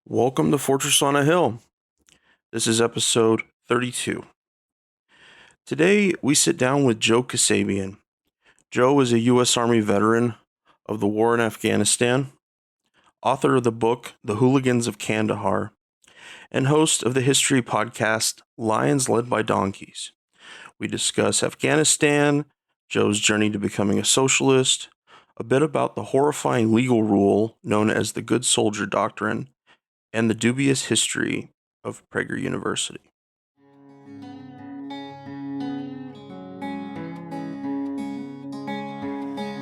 Welcome to Fortress on a Hill. This is episode 32. Today, we sit down with Joe Kassabian. Joe is a U.S. Army veteran of the war in Afghanistan, author of the book The Hooligans of Kandahar, and host of the history podcast Lions Led by Donkeys. We discuss Afghanistan, Joe's journey to becoming a socialist, a bit about the horrifying legal rule known as the Good Soldier Doctrine, and the dubious history of Prager University.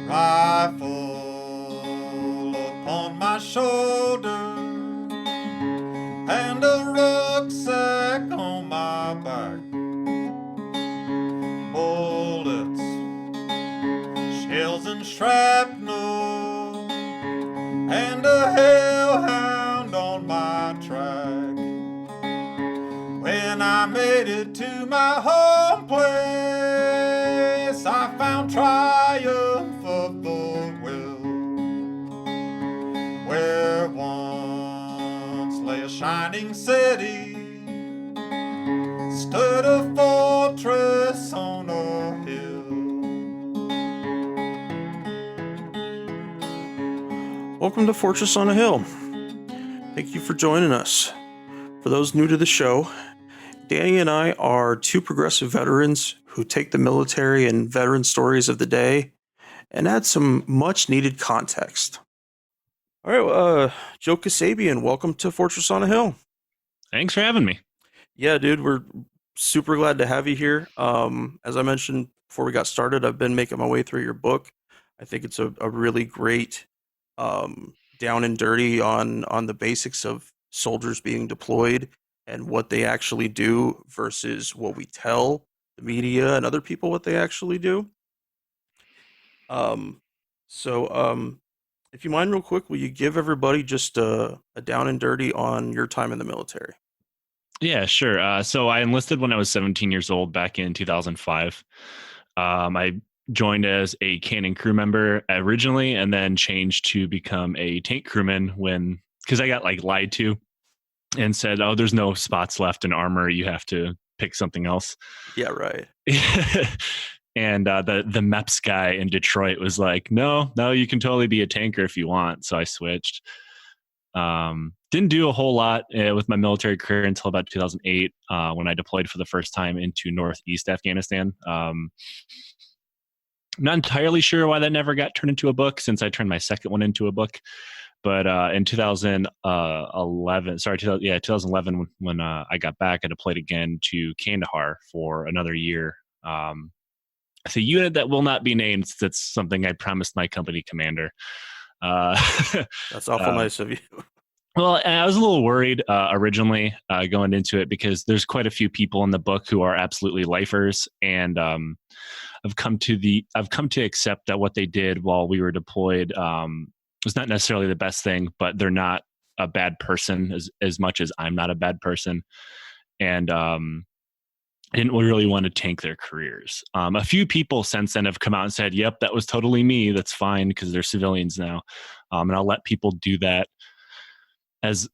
Rifle upon my shoulder and a rucksack on my back. Bullets, shells and shrapnel, and a hellhound on my track. When I made it to my home place, I found triumph of the will. Where once lay a shining city, stood a fortress on a hill. Welcome to Fortress on a Hill. Thank you for joining us. For those new to the show, Danny and I are two progressive veterans who take the military and veteran stories of the day and add some much needed context. All right, Joe Kassabian, welcome to Fortress on a Hill. Thanks for having me. Yeah, dude, we're super glad to have you here. As I mentioned before we got started, I've been making my way through your book. I think it's a really great down and dirty on the basics of soldiers being deployed and what they actually do versus what we tell the media and other people what they actually do. If you mind real quick, will you give everybody just a down and dirty on your time in the military? Yeah, sure. So I enlisted when I was 17 years old back in 2005. I joined as a cannon crew member originally and then changed to become a tank crewman because I got lied to and said, oh, there's no spots left in armor. You have to pick something else. Yeah, right. And the MEPS guy in Detroit was like, no, you can totally be a tanker if you want. So I switched. Didn't do a whole lot with my military career until about 2008 when I deployed for the first time into Northeast Afghanistan. I'm not entirely sure why that never got turned into a book since I turned my second one into a book. But in 2011, when I got back, I deployed again to Kandahar for another year. It's a unit that will not be named. That's something I promised my company commander. That's awful nice of you. Well, I was a little worried originally going into it because there's quite a few people in the book who are absolutely lifers, and I've come to accept that what they did while we were deployed was not necessarily the best thing, but they're not a bad person as much as I'm not a bad person, and I didn't really want to tank their careers. A few people since then have come out and said, "Yep, that was totally me. That's fine because they're civilians now," and I'll let people do that as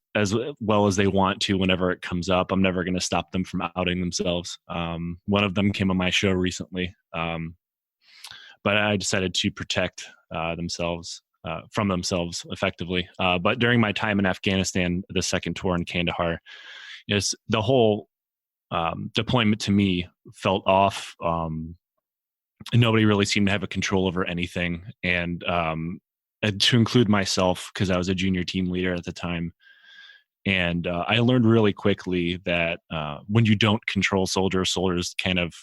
well as they want to whenever it comes up. I'm never going to stop them from outing themselves. One of them came on my show recently, but I decided to protect themselves from themselves effectively. But during my time in Afghanistan, the second tour in Kandahar, the whole deployment to me felt off. Nobody really seemed to have a control over anything, and to include myself because I was a junior team leader at the time. And I learned really quickly that when you don't control soldiers kind of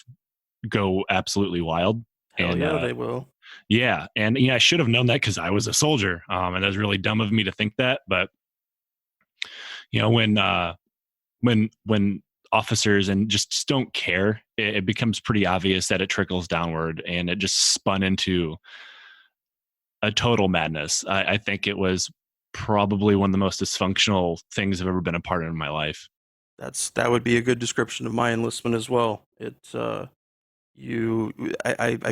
go absolutely wild. Hell yeah, they will. Yeah, and I should have known that because I was a soldier, and that was really dumb of me to think that. But when officers and just don't care, it becomes pretty obvious that it trickles downward, and it just spun into a total madness. I think it was probably one of the most dysfunctional things I've ever been a part of in my life. That would be a good description of my enlistment as well. I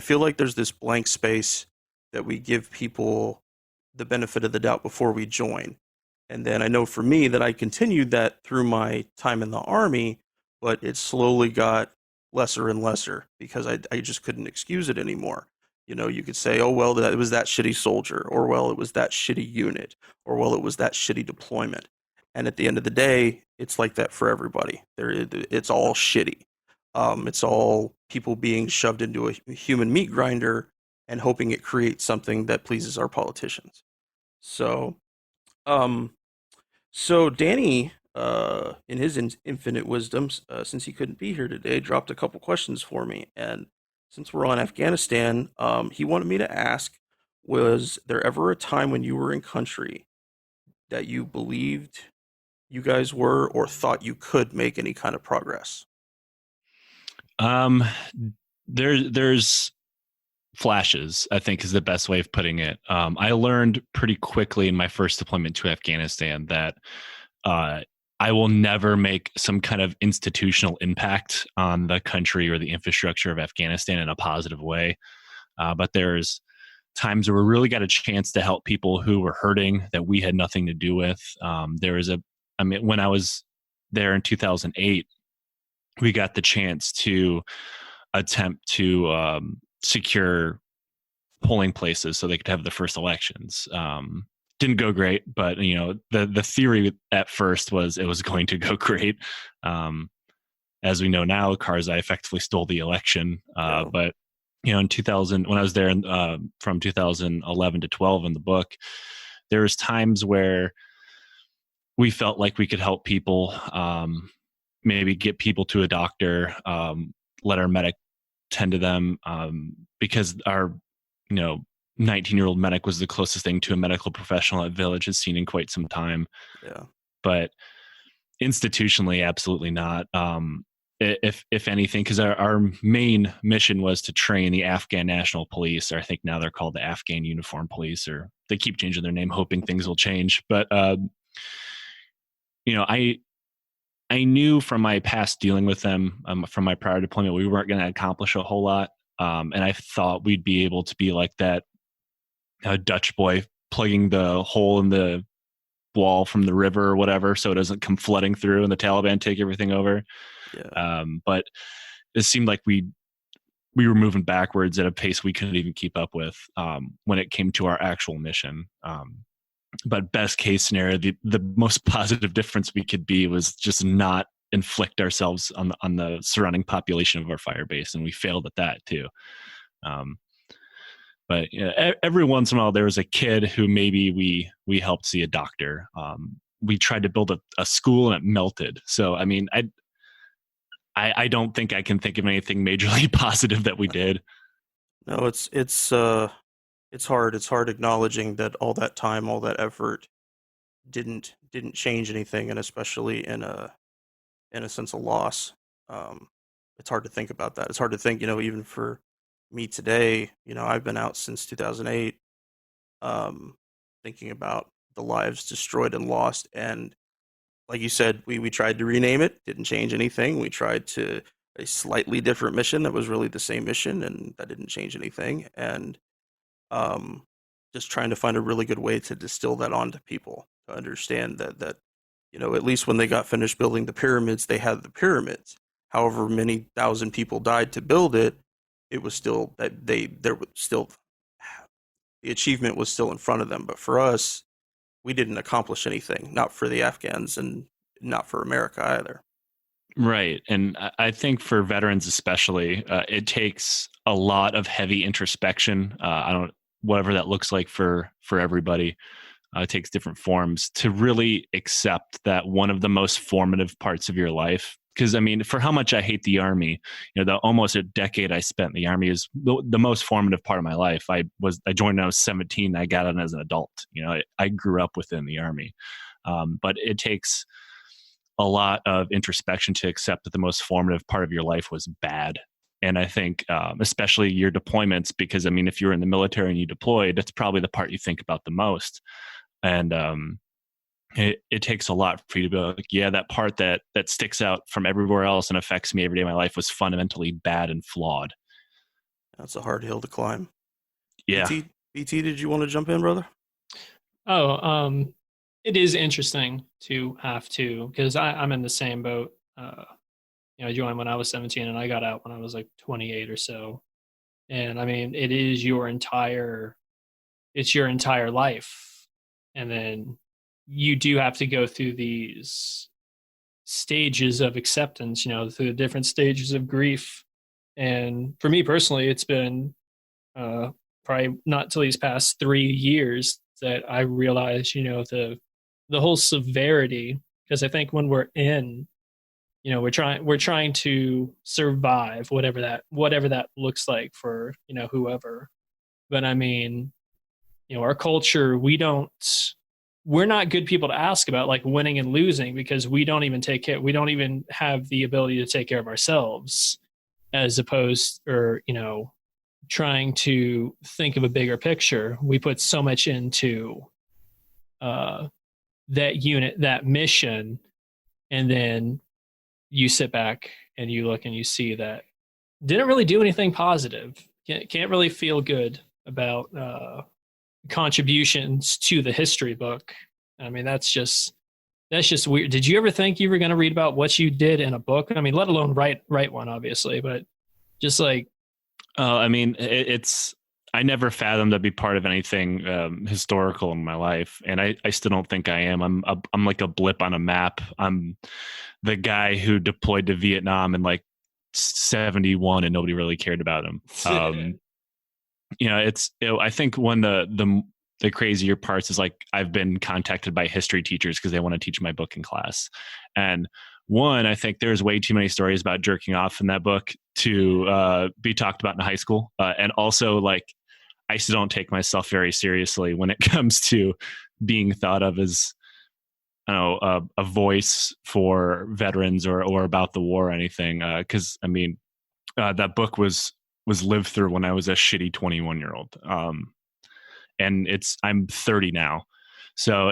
feel like there's this blank space that we give people the benefit of the doubt before we join. And then I know for me that I continued that through my time in the Army, but it slowly got lesser and lesser because I just couldn't excuse it anymore. You know, you could say, oh, well, that it was that shitty soldier, or well, it was that shitty unit, or well, it was that shitty deployment. And at the end of the day, it's like that for everybody. It's all shitty. It's all people being shoved into a human meat grinder and hoping it creates something that pleases our politicians. So, um, so Danny, in his infinite wisdom, since he couldn't be here today, dropped a couple questions for me. And since we're on Afghanistan, he wanted me to ask: was there ever a time when you were in country that you believed you guys were, or thought you could make any kind of progress? Um, there's flashes, I think, is the best way of putting it. I learned pretty quickly in my first deployment to Afghanistan that I will never make some kind of institutional impact on the country or the infrastructure of Afghanistan in a positive way. But there's times where we really got a chance to help people who were hurting that we had nothing to do with. When I was there in 2008, we got the chance to attempt to secure polling places so they could have the first elections. Didn't go great, but the theory at first was it was going to go great. As we know now, Karzai effectively stole the election. But in 2000, when I was there from 2011 to 12 in the book, there was times where we felt like we could help people, maybe get people to a doctor, let our medic tend to them, because our 19-year-old medic was the closest thing to a medical professional that Village has seen in quite some time. Yeah. But institutionally, absolutely not. If anything, because our main mission was to train the Afghan National Police, or I think now they're called the Afghan Uniform Police, or they keep changing their name, hoping things will change. But I knew from my past dealing with them, from my prior deployment, we weren't going to accomplish a whole lot. And I thought we'd be able to be like that Dutch boy plugging the hole in the wall from the river or whatever, so it doesn't come flooding through and the Taliban take everything over. Yeah. But it seemed like we were moving backwards at a pace we couldn't even keep up with when it came to our actual mission. But best case scenario, the most positive difference we could be was just not inflict ourselves on the surrounding population of our fire base, and we failed at that too. But every once in a while, there was a kid who maybe we helped see a doctor. We tried to build a school and it melted. So I mean, I don't think I can think of anything majorly positive that we did. No, it's hard. It's hard acknowledging that all that time, all that effort didn't change anything, and especially in a sense of loss. It's hard to think about that. It's hard to think, even for me today, I've been out since 2008, thinking about the lives destroyed and lost. And like you said, we tried to rename it, didn't change anything. We tried to a slightly different mission that was really the same mission, and that didn't change anything. And just trying to find a really good way to distill that onto people to understand that at least when they got finished building the pyramids, they had the pyramids. However many thousand people died to build it, it was still that the achievement was still in front of them. But for us, we didn't accomplish anything, not for the Afghans and not for America either. Right. And I think for veterans especially, it takes a lot of heavy introspection. Whatever that looks like for everybody, it takes different forms to really accept that one of the most formative parts of your life. Because I mean, for how much I hate the Army, the almost a decade I spent in the Army is the most formative part of my life. I joined when I was 17. I got in as an adult. I grew up within the Army, but it takes a lot of introspection to accept that the most formative part of your life was bad. And I think, especially your deployments, because I mean, if you're in the military and you deployed, that's probably the part you think about the most. And it takes a lot for you to be like, yeah, that part that sticks out from everywhere else and affects me every day of my life was fundamentally bad and flawed. That's a hard hill to climb. Yeah. BT, did you want to jump in, brother? Oh, it is interesting to have to, because I'm in the same boat. I joined when I was 17 and I got out when I was like 28 or so. And I mean, it's your entire life. And then you do have to go through these stages of acceptance, through the different stages of grief. And for me personally, it's been probably not till these past 3 years that I realized, the whole severity. Because I think when we're in, we're trying to survive whatever that looks like for whoever. But I mean, our culture, we're not good people to ask about like winning and losing, because we don't even have the ability to take care of ourselves, as opposed, or trying to think of a bigger picture. We put so much into that unit, that mission, and then you sit back and you look and you see that didn't really do anything positive. Can't really feel good about contributions to the history book. I mean, that's just weird. Did you ever think you were going to read about what you did in a book? I mean, let alone write one, obviously, but just like. I mean, it's. I never fathomed to be part of anything historical in my life, and I still don't think I am. I'm like a blip on a map. I'm the guy who deployed to Vietnam in like 71, and nobody really cared about him. I think one of the crazier parts is like I've been contacted by history teachers because they want to teach my book in class. And one, I think there's way too many stories about jerking off in that book to be talked about in high school. And also, like, I still don't take myself very seriously when it comes to being thought of as, I don't know, a voice for veterans or about the war or anything. Because I mean, that book was lived through when I was a shitty 21-year-old. And I'm 30 now. So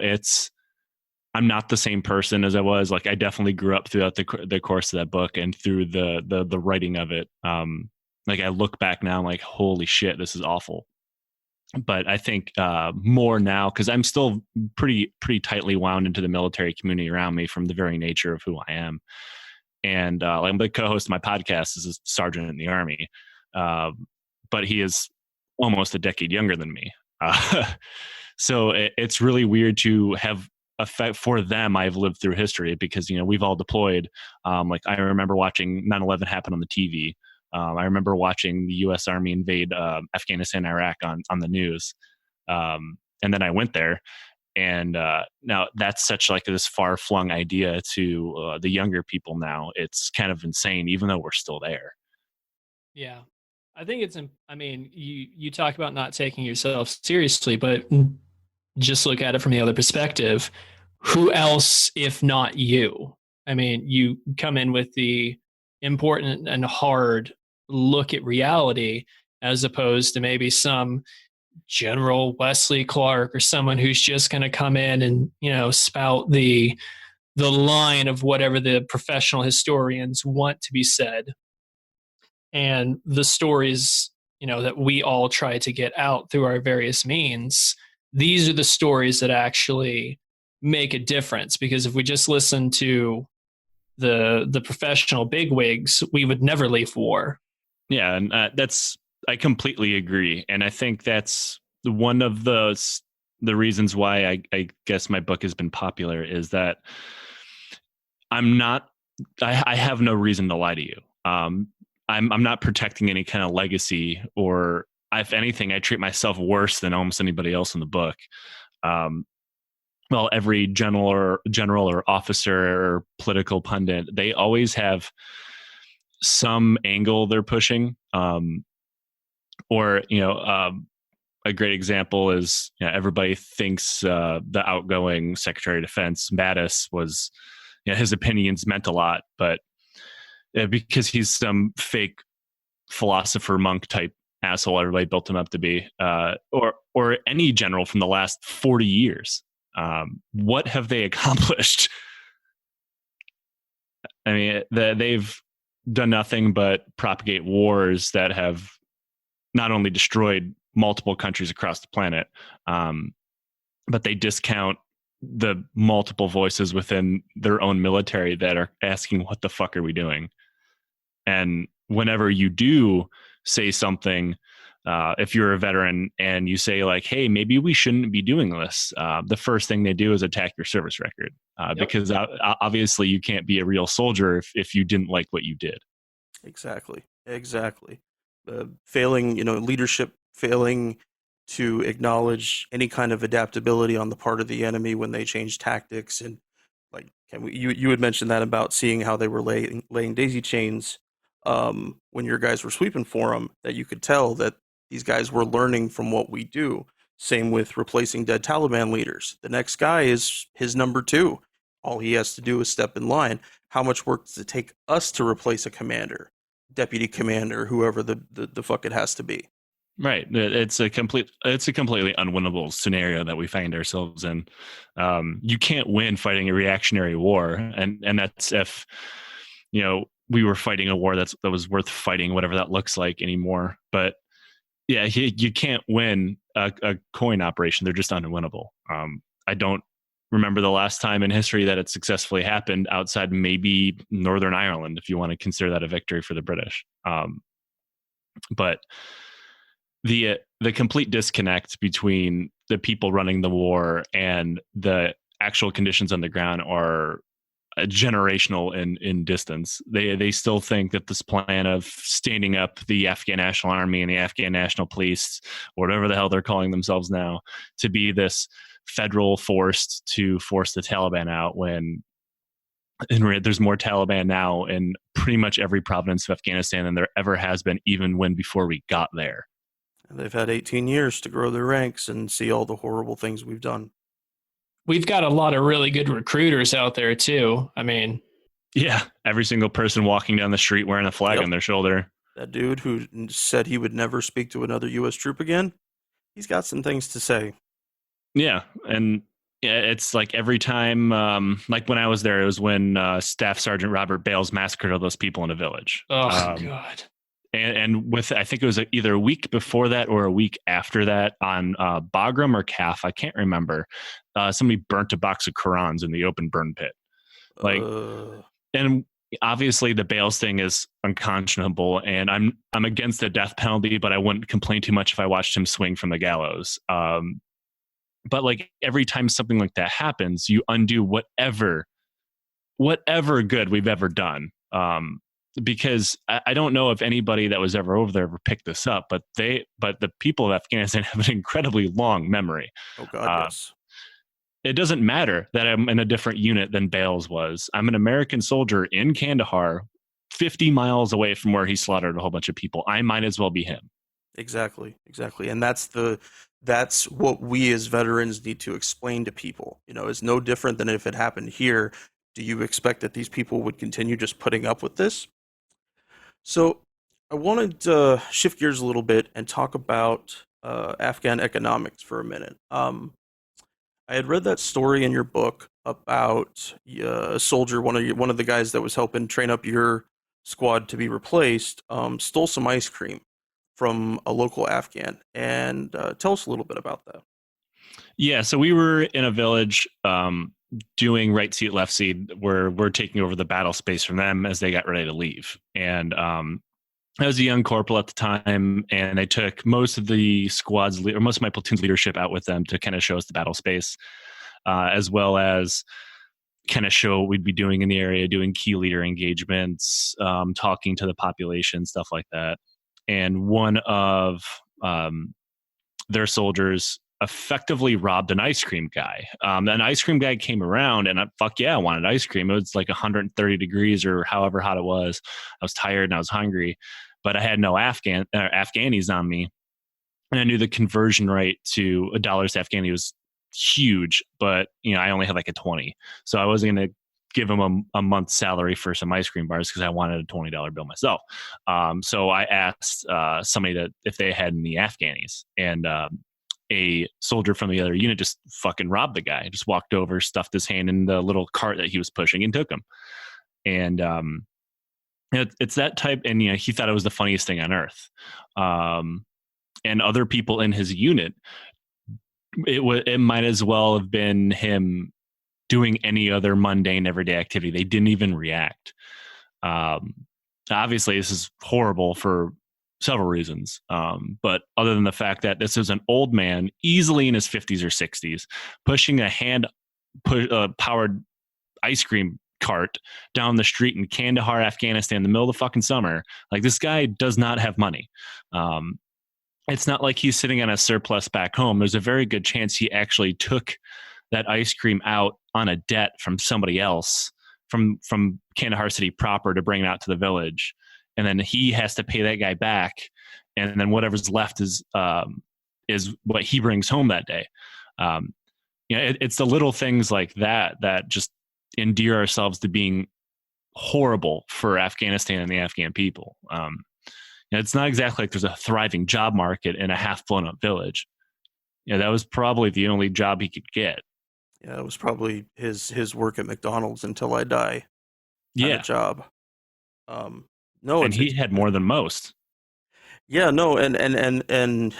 I'm not the same person as I was. Like, I definitely grew up throughout the course of that book and through the writing of it. Like, I look back now, I'm like, holy shit, this is awful. But I think more now, because I'm still pretty tightly wound into the military community around me from the very nature of who I am. And I'm the co-host of my podcast is a sergeant in the Army. But he is almost a decade younger than me. So it's really weird to have effect for them. I've lived through history because, we've all deployed. Like, I remember watching 9/11 happen on the TV. I remember watching the U.S. Army invade Afghanistan, Iraq on the news. And then I went there. And now that's such like this far-flung idea to the younger people now. It's kind of insane, even though we're still there. Yeah. I think I mean, you talk about not taking yourself seriously, but just look at it from the other perspective. Who else, if not you? I mean, you come in with the important and hard look at reality, as opposed to maybe some General Wesley Clark or someone who's just going to come in and, spout the line of whatever the professional historians want to be said. And the stories, that we all try to get out through our various means, these are the stories that actually make a difference. Because if we just listen to the professional bigwigs, we would never leave war. Yeah, and I completely agree. And I think that's one of the reasons why I guess my book has been popular is that I have no reason to lie to you. I'm not protecting any kind of legacy, or if anything, I treat myself worse than almost anybody else in the book. Well, every general or officer or political pundit, they always have some angle they're pushing. Or a great example is everybody thinks the outgoing Secretary of Defense Mattis was his opinions meant a lot, but because he's some fake philosopher monk type asshole everybody built him up to be, or any general from the last 40 years. What have they accomplished? I mean, they've done nothing but propagate wars that have not only destroyed multiple countries across the planet, but they discount the multiple voices within their own military that are asking, what the fuck are we doing? And whenever you do say something, if you're a veteran and you say like, hey, maybe we shouldn't be doing this, the first thing they do is attack your service record, because obviously you can't be a real soldier if you didn't like what you did. Exactly. Failing, leadership, failing to acknowledge any kind of adaptability on the part of the enemy when they change tactics. And like, you had mentioned that about seeing how they were laying daisy chains when your guys were sweeping for them, that you could tell that these guys were learning from what we do. Same with replacing dead Taliban leaders. The next guy is his number two. All he has to do is step in line. How much work does it take us to replace a commander, deputy commander, whoever the fuck it has to be? Right. It's a completely unwinnable scenario that we find ourselves in. You can't win fighting a reactionary war, and that's if we were fighting a war that was worth fighting, whatever that looks like anymore. But yeah, you can't win a coin operation. They're just unwinnable. I don't remember the last time in history that it successfully happened outside maybe Northern Ireland, if you want to consider that a victory for the British. But the complete disconnect between the people running the war and the actual conditions on the ground are generational in distance. They still think that this plan of standing up the Afghan National Army and the Afghan National Police, or whatever the hell they're calling themselves now, to be this federal force to force the Taliban out, when there's more Taliban now in pretty much every province of Afghanistan than there ever has been, even before we got there. And they've had 18 years to grow their ranks and see all the horrible things we've done. We've got a lot of really good recruiters out there too. I mean, yeah, every single person walking down the street wearing a flag on their shoulder. That dude who said he would never speak to another U.S. troop again, he's got some things to say. Yeah, and it's like every time, like when I was there, it was when Staff Sergeant Robert Bales massacred all those people in a village. Oh, God. And with, I think it was either a week before that or a week after that on Bagram or Calf, I can't remember. Somebody burnt a box of Qurans in the open burn pit. And obviously the Bales thing is unconscionable, and I'm against the death penalty, but I wouldn't complain too much if I watched him swing from the gallows. But like every time something like that happens, you undo whatever good we've ever done. Because I don't know if anybody that was ever over there ever picked this up, but the people of Afghanistan have an incredibly long memory. Oh God, yes. It doesn't matter that I'm in a different unit than Bales was. I'm an American soldier in Kandahar, 50 miles away from where he slaughtered a whole bunch of people. I might as well be him. Exactly. And that's what we as veterans need to explain to people. It's no different than if it happened here. Do you expect that these people would continue just putting up with this? So I wanted to shift gears a little bit and talk about Afghan economics for a minute. I had read that story in your book about a soldier, one of the guys that was helping train up your squad to be replaced, stole some ice cream from a local Afghan. And tell us a little bit about that. Yeah, so we were in a village doing right seat, left seat, where we're taking over the battle space from them as they got ready to leave. And I was a young corporal at the time, and I took most of the squad's or most of my platoon's leadership out with them to kind of show us the battle space, as well as kind of show what we'd be doing in the area, doing key leader engagements, talking to the population, stuff like that. And one of their soldiers effectively robbed an ice cream guy. An ice cream guy came around, and I wanted ice cream. It was like 130 degrees or however hot it was. I was tired and I was hungry, but I had no Afghanis on me. And I knew the conversion rate to $1 to Afghani was huge, but I only had like a 20. So I wasn't going to give him a month's salary for some ice cream bars because I wanted a $20 bill myself. So I asked somebody that if they had any Afghanis, and a soldier from the other unit just fucking robbed the guy. Just walked over, stuffed his hand in the little cart that he was pushing, and took him. And it's that type. And he thought it was the funniest thing on earth. And other people in his unit it might as well have been him doing any other mundane everyday activity. They didn't even react. Obviously, this is horrible for several reasons. But other than the fact that this is an old man, easily in his 50s or 60s, pushing a powered ice cream cart down the street in Kandahar, Afghanistan, in the middle of the fucking summer. Like, this guy does not have money. It's not like he's sitting on a surplus back home. There's a very good chance he actually took that ice cream out on a debt from somebody else, from Kandahar city proper, to bring it out to the village. And then he has to pay that guy back. And then whatever's left is what he brings home that day. It's the little things like that just endear ourselves to being horrible for Afghanistan and the Afghan people. It's not exactly like there's a thriving job market in a half blown up village. That was probably the only job he could get. Yeah, it was probably his work at McDonald's until I die. Yeah, job. No, and he had more than most. Yeah, no, and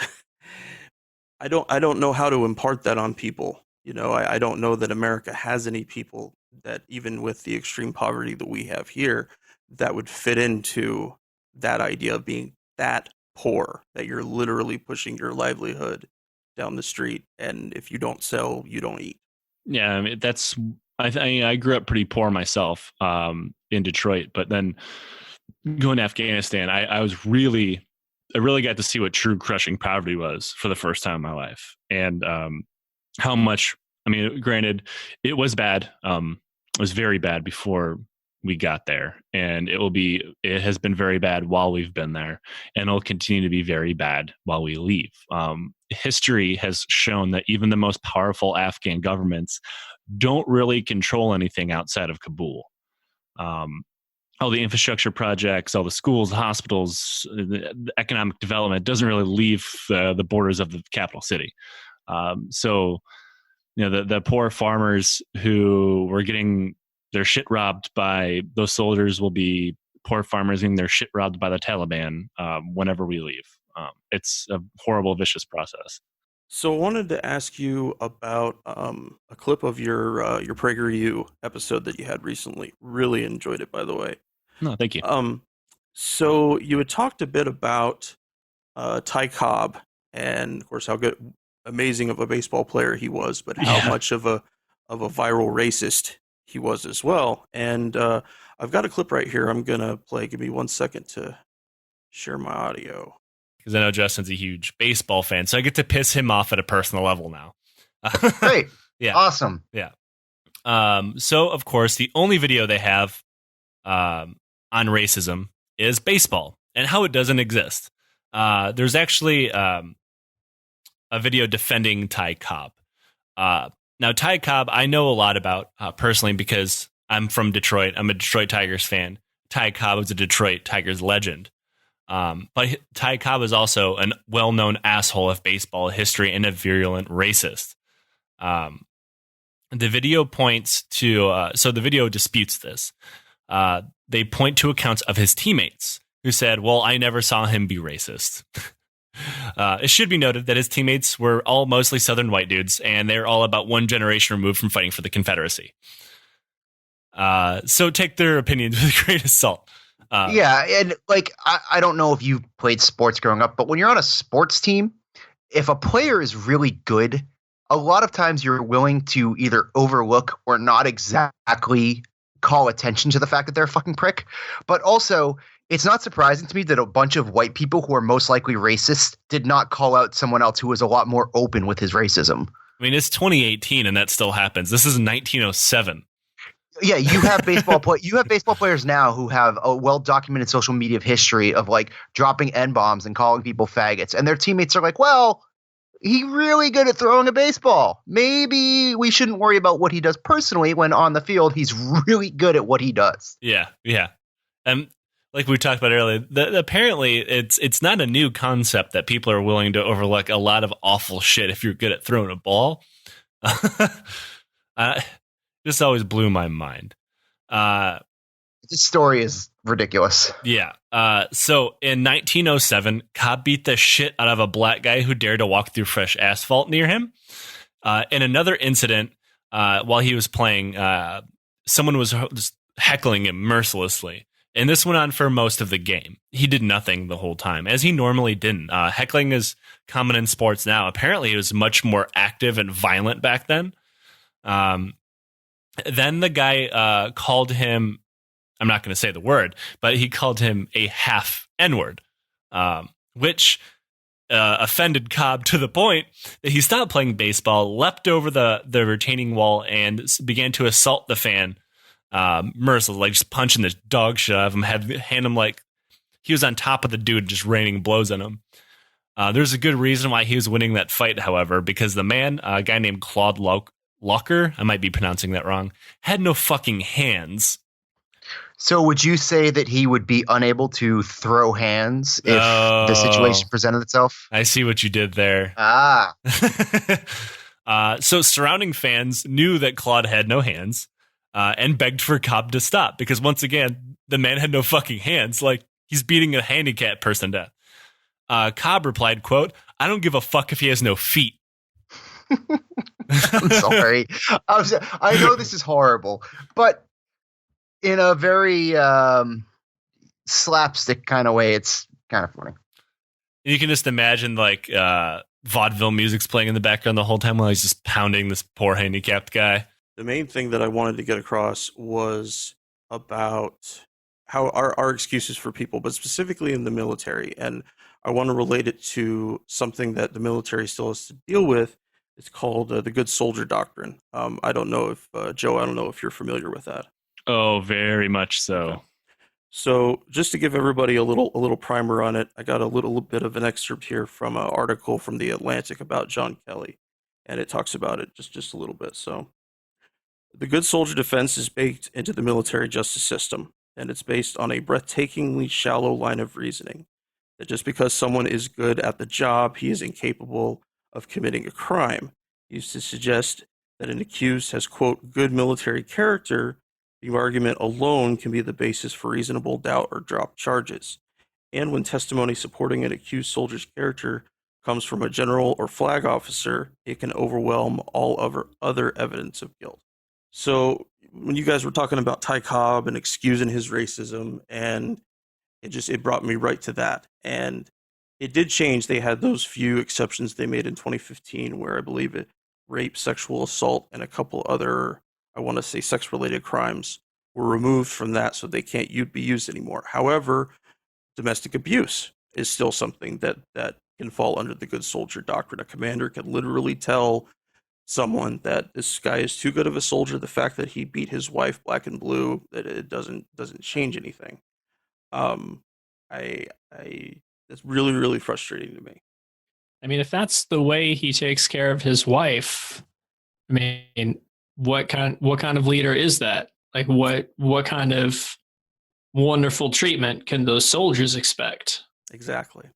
I don't know how to impart that on people. I don't know that America has any people that, even with the extreme poverty that we have here, that would fit into that idea of being that poor, that you're literally pushing your livelihood down the street, and if you don't sell, you don't eat. Yeah, I mean, I grew up pretty poor myself in Detroit, but then going to Afghanistan, I really got to see what true crushing poverty was for the first time in my life, and how much. I mean, granted, it was bad. It was very bad before we got there, and it has been very bad while we've been there, and it'll continue to be very bad while we leave. History has shown that even the most powerful Afghan governments don't really control anything outside of Kabul. All the infrastructure projects, all the schools, hospitals, the economic development doesn't really leave the borders of the capital city. So, the poor farmers who were getting their shit robbed by those soldiers will be poor farmers getting their shit robbed by the Taliban whenever we leave. It's a horrible, vicious process. So I wanted to ask you about a clip of your PragerU episode that you had recently. Really enjoyed it, by the way. No, thank you. So you had talked a bit about Ty Cobb, and of course how amazing of a baseball player he was, but how much of a viral racist he was as well. And I've got a clip right here I'm gonna play. Give me 1 second to share my audio. Because I know Justin's a huge baseball fan, so I get to piss him off at a personal level now. Great. Yeah. Awesome. Yeah. So, of course, the only video they have on racism is baseball and how it doesn't exist. There's actually a video defending Ty Cobb. Now, Ty Cobb, I know a lot about personally because I'm from Detroit. I'm a Detroit Tigers fan. Ty Cobb is a Detroit Tigers legend. But Ty Cobb is also a well-known asshole of baseball history and a virulent racist. The video points to, so the video disputes this. They point to accounts of his teammates who said, well, I never saw him be racist. It should be noted that his teammates were all mostly Southern white dudes, and they're all about one generation removed from fighting for the Confederacy. So take their opinions with a grain of salt. Yeah, and I don't know if you played sports growing up, but when you're on a sports team, if a player is really good, a lot of times you're willing to either overlook or not exactly call attention to the fact that they're a fucking prick. But also, it's not surprising to me that a bunch of white people who are most likely racist did not call out someone else who was a lot more open with his racism. I mean, it's 2018 and that still happens. This is 1907. Yeah, you have baseball players now who have a well-documented social media history of dropping N-bombs and calling people faggots, and their teammates are like, "Well, he's really good at throwing a baseball. Maybe we shouldn't worry about what he does personally when on the field he's really good at what he does." Yeah. Like we talked about earlier, apparently it's not a new concept that people are willing to overlook a lot of awful shit if you're good at throwing a ball. This always blew my mind. This story is ridiculous. Yeah. So in 1907, Cobb beat the shit out of a black guy who dared to walk through fresh asphalt near him. In another incident, while he was playing, someone was just heckling him mercilessly. And this went on for most of the game. He did nothing the whole time, as he normally didn't. Heckling is common in sports now. Apparently, it was much more active and violent back then. Then the guy called him, I'm not going to say the word, but he called him a half N-word, which offended Cobb to the point that he stopped playing baseball, leapt over the retaining wall, and began to assault the fan mercilessly, like just punching the dog shit out of him, hand him like he was on top of the dude, just raining blows on him. There's a good reason why he was winning that fight, however, because the man, a guy named Claude Locker, I might be pronouncing that wrong, had no fucking hands. So would you say that he would be unable to throw hands if the situation presented itself? I see what you did there. Ah. So surrounding fans knew that Claude had no hands and begged for Cobb to stop because, once again, the man had no fucking hands. Like, he's beating a handicapped person to death. Cobb replied, quote, "I don't give a fuck if he has no feet." I'm sorry. I know this is horrible, but in a very slapstick kind of way, it's kind of funny. You can just imagine like vaudeville music's playing in the background the whole time while he's just pounding this poor handicapped guy. The main thing that I wanted to get across was about how our excuses for people, but specifically in the military. And I want to relate it to something that the military still has to deal with. It's called the good soldier doctrine. I don't know if, Joe, I don't know if you're familiar with that. Oh, very much so. Okay. So just to give everybody a little primer on it, I got a little bit of an excerpt here from an article from The Atlantic about John Kelly, and it talks about it just a little bit. So the good soldier defense is baked into the military justice system, and it's based on a breathtakingly shallow line of reasoning that just because someone is good at the job, he is incapable of committing a crime. He used to suggest that an accused has, quote, good military character. The argument alone can be the basis for reasonable doubt or drop charges. And when testimony supporting an accused soldier's character comes from a general or flag officer, it can overwhelm all other evidence of guilt. So when you guys were talking about Ty Cobb and excusing his racism, and it brought me right to that. And it did change. They had those few exceptions they made in 2015 where I believe it rape, sexual assault, and a couple other, I want to say, sex-related crimes were removed from that, so they can't be used anymore. However, domestic abuse is still something that can fall under the good soldier doctrine. A commander can literally tell someone that this guy is too good of a soldier. The fact that he beat his wife black and blue, that it doesn't change anything. It's really, really frustrating to me. I mean, if that's the way he takes care of his wife, I mean, what kind of leader is that? Like, what kind of wonderful treatment can those soldiers expect? Exactly.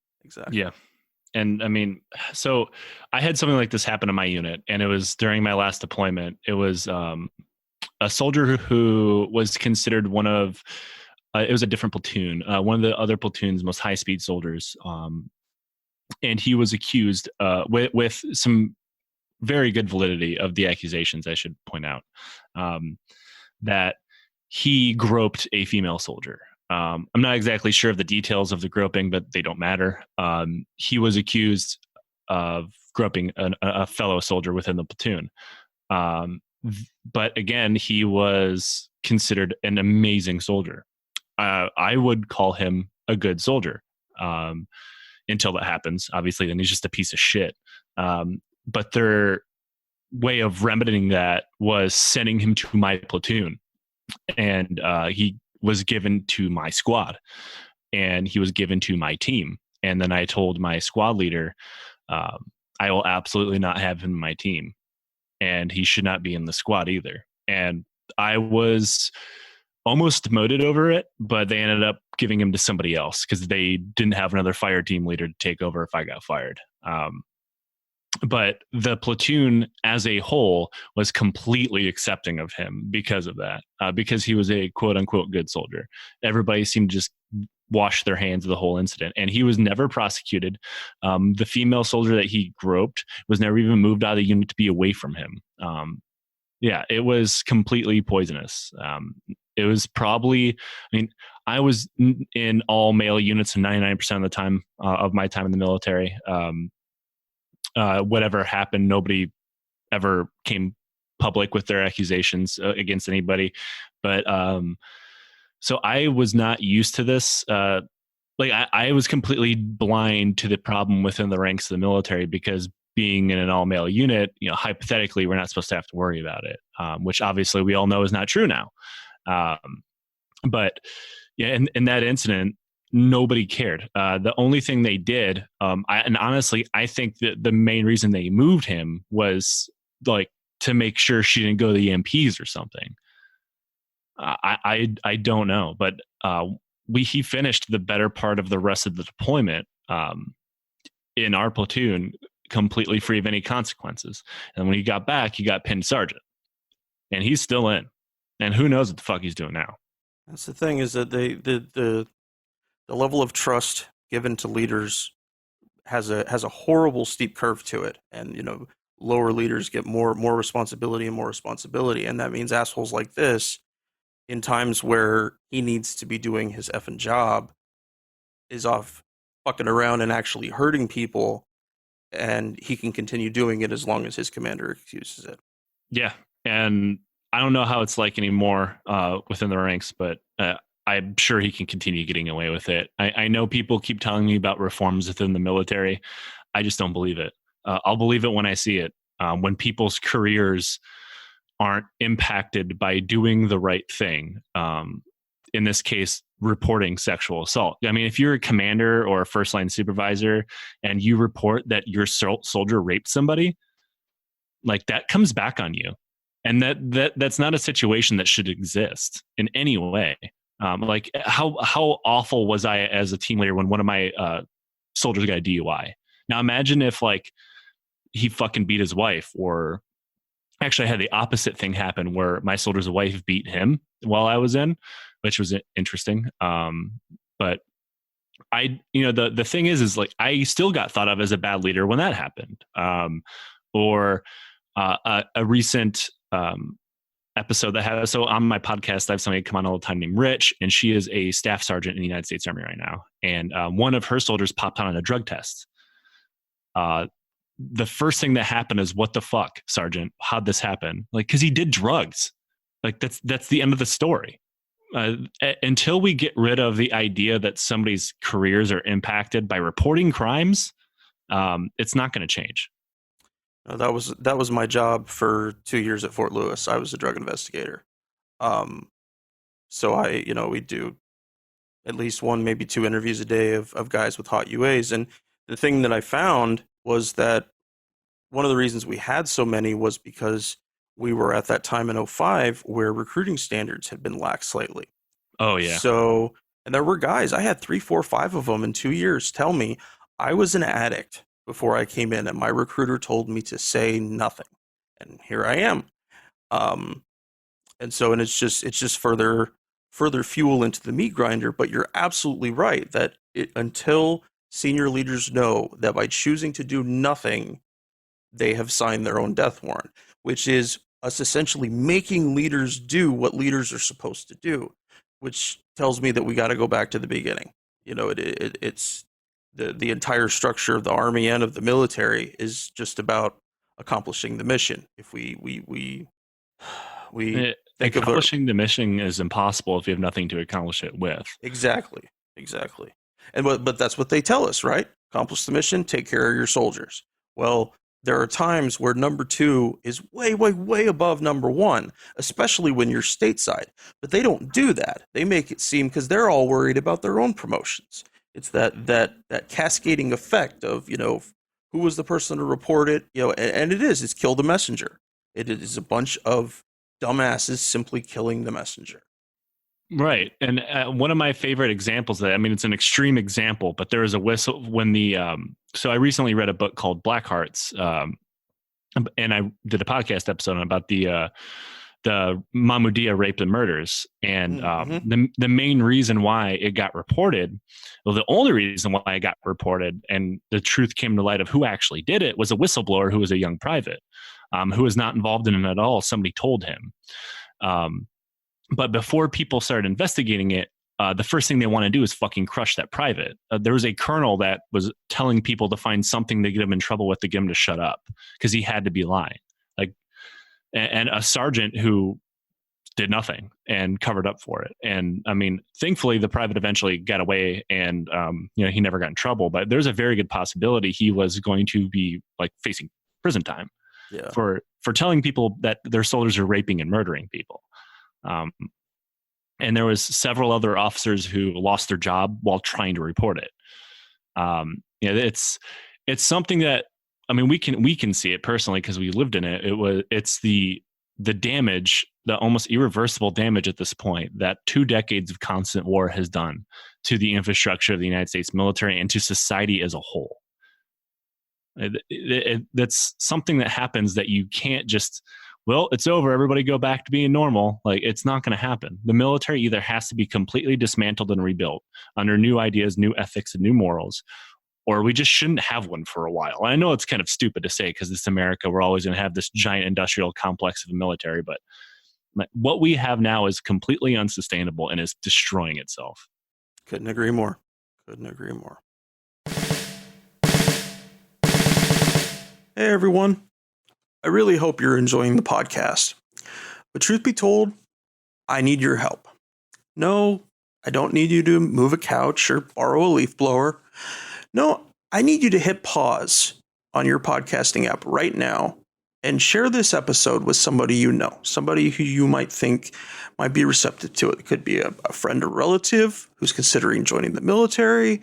Yeah. And I mean, so I had something like this happen in my unit, and it was during my last deployment. It was a soldier who was considered one of, it was a different platoon, one of the other platoon's most high-speed soldiers. And he was accused with some very good validity of the accusations, I should point out, that he groped a female soldier. I'm not exactly sure of the details of the groping, but they don't matter. He was accused of groping a fellow soldier within the platoon. But again, he was considered an amazing soldier. I would call him a good soldier until that happens. Obviously, then he's just a piece of shit. But their way of remedying that was sending him to my platoon. And he was given to my squad, and he was given to my team. And then I told my squad leader, I will absolutely not have him in my team, and he should not be in the squad either. And I was almost demoted over it, but they ended up giving him to somebody else because they didn't have another fire team leader to take over if I got fired. but the platoon as a whole was completely accepting of him because of that, because he was a quote unquote good soldier. Everybody seemed to just wash their hands of the whole incident, and he was never prosecuted. The female soldier that he groped was never even moved out of the unit to be away from him. Yeah, it was completely poisonous. It was probably, I mean, I was in all male units 99% of the time of my time in the military. Whatever happened, nobody ever came public with their accusations against anybody. But so I was not used to this. I was completely blind to the problem within the ranks of the military, because being in an all male unit, hypothetically, we're not supposed to have to worry about it, which obviously we all know is not true now. But yeah, in that incident, nobody cared. The only thing they did, and honestly, I think that the main reason they moved him was like to make sure she didn't go to the EMPs or something. I don't know, but he finished the better part of the rest of the deployment in our platoon completely free of any consequences. And when he got back, he got pinned sergeant, and he's still in. And who knows what the fuck he's doing now? That's the thing, is that the level of trust given to leaders has a horrible steep curve to it, and lower leaders get more responsibility and more responsibility, and that means assholes like this, in times where he needs to be doing his effing job, is off fucking around and actually hurting people, and he can continue doing it as long as his commander excuses it. Yeah, and I don't know how it's like anymore within the ranks, but I'm sure he can continue getting away with it. I know people keep telling me about reforms within the military. I just don't believe it. I'll believe it when I see it. When people's careers aren't impacted by doing the right thing. In this case, reporting sexual assault. I mean, if you're a commander or a first line supervisor and you report that your soldier raped somebody, like that comes back on you. And that's not a situation that should exist in any way. Like how awful was I as a team leader when one of my soldiers got a DUI? Now imagine if like he fucking beat his wife, or actually I had the opposite thing happen where my soldier's wife beat him while I was in, which was interesting. But the thing is like I still got thought of as a bad leader when that happened. Or a recent episode that had, so on my podcast, I have somebody come on all the time named Rich, and she is a staff sergeant in the United States Army right now. And one of her soldiers popped on a drug test. The first thing that happened is, what the fuck, Sergeant? How'd this happen? Like, because he did drugs. Like that's the end of the story. Until we get rid of the idea that somebody's careers are impacted by reporting crimes, it's not going to change. No, that was my job for 2 years at Fort Lewis. I was a drug investigator. So we do at least one, maybe two interviews a day of guys with hot UAs. And the thing that I found was that one of the reasons we had so many was because we were at that time in 2005 where recruiting standards had been lax slightly. Oh, yeah. So, and there were guys, I had 3, 4, 5 of them in 2 years tell me I was an addict before I came in, and my recruiter told me to say nothing. And here I am. And it's just further fuel into the meat grinder. But you're absolutely right that until senior leaders know that by choosing to do nothing, they have signed their own death warrant, which is us essentially making leaders do what leaders are supposed to do, which tells me that we got to go back to the beginning. It's the entire structure of the Army and of the military is just about accomplishing the mission. If we think accomplishing the mission is impossible if you have nothing to accomplish it with. Exactly. And but that's what they tell us, right? Accomplish the mission, take care of your soldiers. Well, there are times where number 2 is way, way, way above number 1, especially when you're stateside. But they don't do that. They make it seem, because they're all worried about their own promotions. It's that cascading effect of, who was the person to report it, and it's kill the messenger. It is a bunch of dumbasses simply killing the messenger. Right. And one of my favorite examples of that, I mean, it's an extreme example, but there was a whistle when so I recently read a book called Black Hearts. And I did a podcast episode about the Mahmoudiya rape and murders. And the main reason why it got reported, well, the only reason why it got reported and the truth came to light of who actually did it was a whistleblower who was a young private, who was not involved in it at all. Somebody told him. But before people started investigating it, the first thing they want to do is fucking crush that private. There was a colonel that was telling people to find something to get him in trouble with to get him to shut up because he had to be lying. Like, and a sergeant who did nothing and covered up for it. And I mean, thankfully, the private eventually got away, and he never got in trouble. But there's a very good possibility he was going to be like facing prison time for telling people that their soldiers are raping and murdering people. And there was several other officers who lost their job while trying to report it. It's something that, I mean, we can see it personally because we lived in it. It's the damage, the almost irreversible damage at this point that 2 decades of constant war has done to the infrastructure of the United States military and to society as a whole. That's something that happens that you can't just, well, it's over, everybody go back to being normal. Like, it's not going to happen. The military either has to be completely dismantled and rebuilt under new ideas, new ethics, and new morals, or we just shouldn't have one for a while. I know it's kind of stupid to say because it's America. We're always going to have this giant industrial complex of a military, but what we have now is completely unsustainable and is destroying itself. Couldn't agree more. Hey, everyone. I really hope you're enjoying the podcast. But truth be told, I need your help. No, I don't need you to move a couch or borrow a leaf blower. No, I need you to hit pause on your podcasting app right now and share this episode with somebody you know, somebody who you might think might be receptive to it. It could be a friend or relative who's considering joining the military,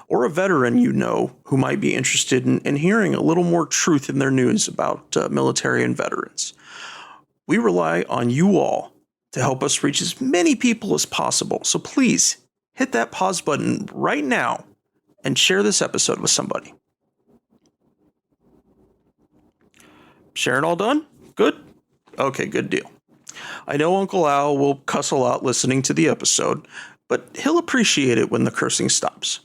or a veteran you know who might be interested in hearing a little more truth in their news about military and veterans. We rely on you all to help us reach as many people as possible. So please hit that pause button right now and share this episode with somebody. Sharing all done? Good? Okay, good deal. I know Uncle Al will cuss a lot listening to the episode, but he'll appreciate it when the cursing stops.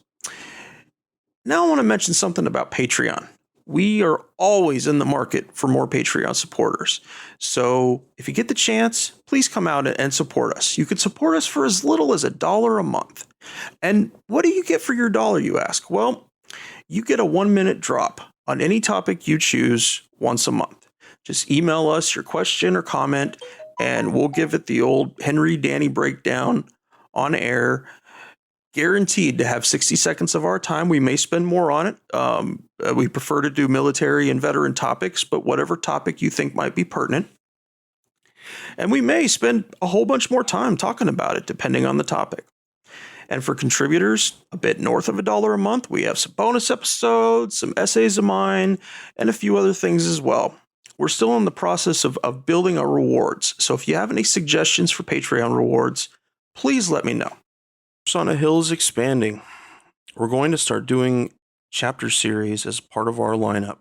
Now I want to mention something about Patreon. We are always in the market for more Patreon supporters. So if you get the chance, please come out and support us. You can support us for as little as $1 a month. And what do you get for your dollar, you ask? Well, you get a 1-minute drop on any topic you choose once a month. Just email us your question or comment, and we'll give it the old Henry Danny breakdown on air. Guaranteed to have 60 seconds of our time. We may spend more on it. We prefer to do military and veteran topics, but whatever topic you think might be pertinent. And we may spend a whole bunch more time talking about it, depending on the topic. And for contributors, a bit north of $1 a month, we have some bonus episodes, some essays of mine, and a few other things as well. We're still in the process of building our rewards. So if you have any suggestions for Patreon rewards, please let me know. On a Hill is expanding. We're going to start doing chapter series as part of our lineup.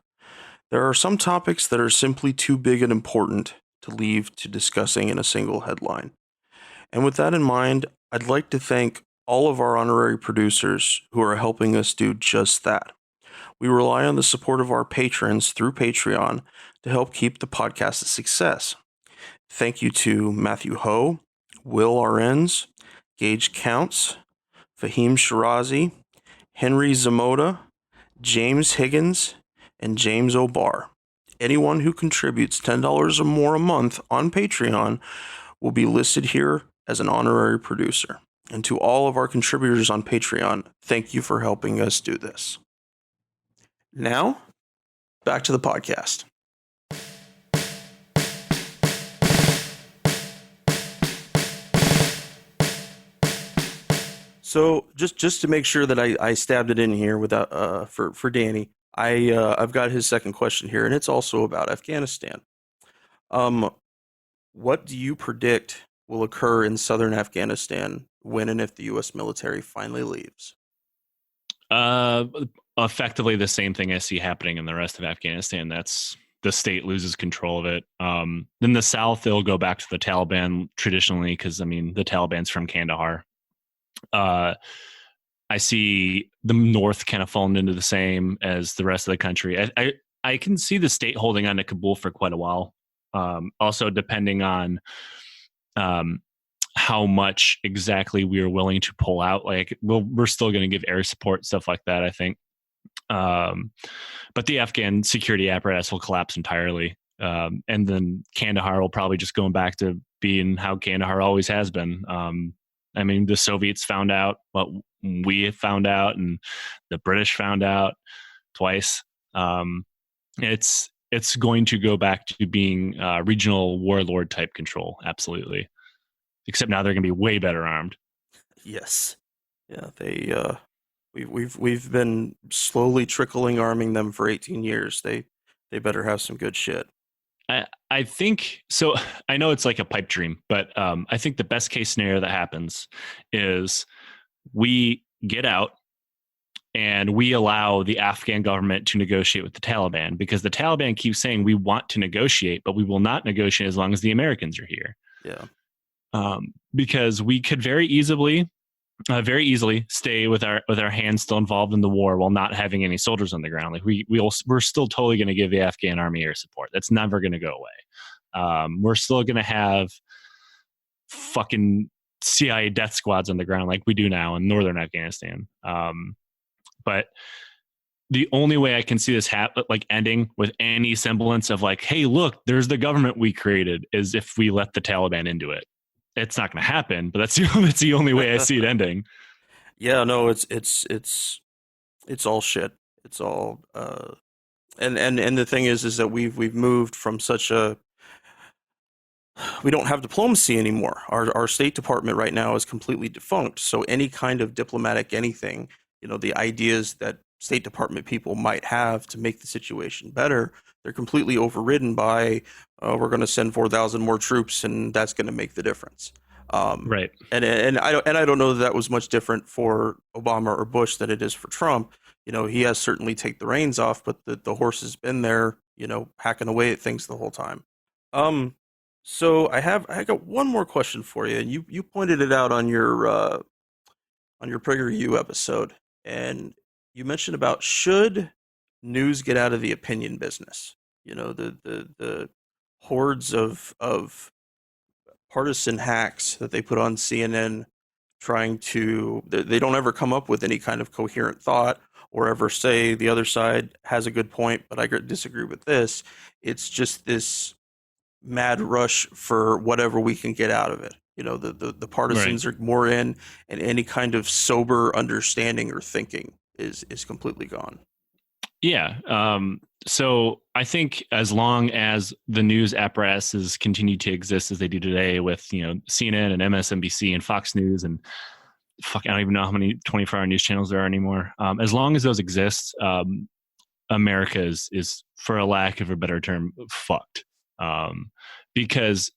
There are some topics that are simply too big and important to leave to discussing in a single headline. And with that in mind, I'd like to thank all of our honorary producers who are helping us do just that. We rely on the support of our patrons through Patreon to help keep the podcast a success. Thank you to Matthew Ho, Will Arens, Gage Counts, Fahim Shirazi, Henry Zamoda, James Higgins, and James O'Barr. Anyone who contributes $10 or more a month on Patreon will be listed here as an honorary producer. And to all of our contributors on Patreon, thank you for helping us do this. Now, back to the podcast. So just to make sure that I stabbed it in here without for Danny, I've got his second question here, and it's also about Afghanistan. What do you predict will occur in southern Afghanistan when and if the U.S. military finally leaves? Effectively the same thing I see happening in the rest of Afghanistan. That's the state loses control of it. Then the South, they'll go back to the Taliban traditionally, because I mean the Taliban's from Kandahar. I see the North kind of falling into the same as the rest of the country. I can see the state holding on to Kabul for quite a while. Also, depending on how much exactly we are willing to pull out. Like, we're still going to give air support, stuff like that, I think. But the Afghan security apparatus will collapse entirely. And then Kandahar will probably just go back to being how Kandahar always has been. I mean, the Soviets found out what we found out, and the British found out twice. It's going to go back to being regional warlord type control, absolutely. Except now they're going to be way better armed. Yes, yeah. We've been slowly trickling arming them for 18 years. They better have some good shit. I think so. I know it's like a pipe dream, but I think the best case scenario that happens is we get out and we allow the Afghan government to negotiate with the Taliban, because the Taliban keeps saying we want to negotiate, but we will not negotiate as long as the Americans are here. Yeah. Because we could very easily stay with our hands still involved in the war while not having any soldiers on the ground. Like we're still totally going to give the Afghan army air support. That's never going to go away. We're still going to have fucking CIA death squads on the ground like we do now in northern Afghanistan. But the only way I can see this ending with any semblance of like, hey, look, there's the government we created, is if we let the Taliban into it. It's not going to happen, but that's the only way I see it ending. Yeah, no, it's all shit. It's all and the thing is that we've moved from we don't have diplomacy anymore. Our State Department right now is completely defunct. So any kind of diplomatic anything, the ideas that State Department people might have to make the situation better, they're completely overridden by we're going to send 4,000 more troops and that's going to make the difference. Right. And I don't know that was much different for Obama or Bush than it is for Trump. He has certainly taken the reins off, but the horse has been there, hacking away at things the whole time. So I got one more question for you, and you pointed it out on your PragerU episode, and you mentioned about should news get out of the opinion business. The hordes of partisan hacks that they put on CNN, trying to they don't ever come up with any kind of coherent thought or ever say the other side has a good point, but I disagree with this. It's just this mad rush for whatever we can get out of it. The partisans are more in, and any kind of sober understanding or thinking is completely gone. Yeah. So I think as long as the news apparatuses continue to exist as they do today with, CNN and MSNBC and Fox News and I don't even know how many 24-hour news channels there are anymore. As long as those exist, America is, for a lack of a better term, fucked. Because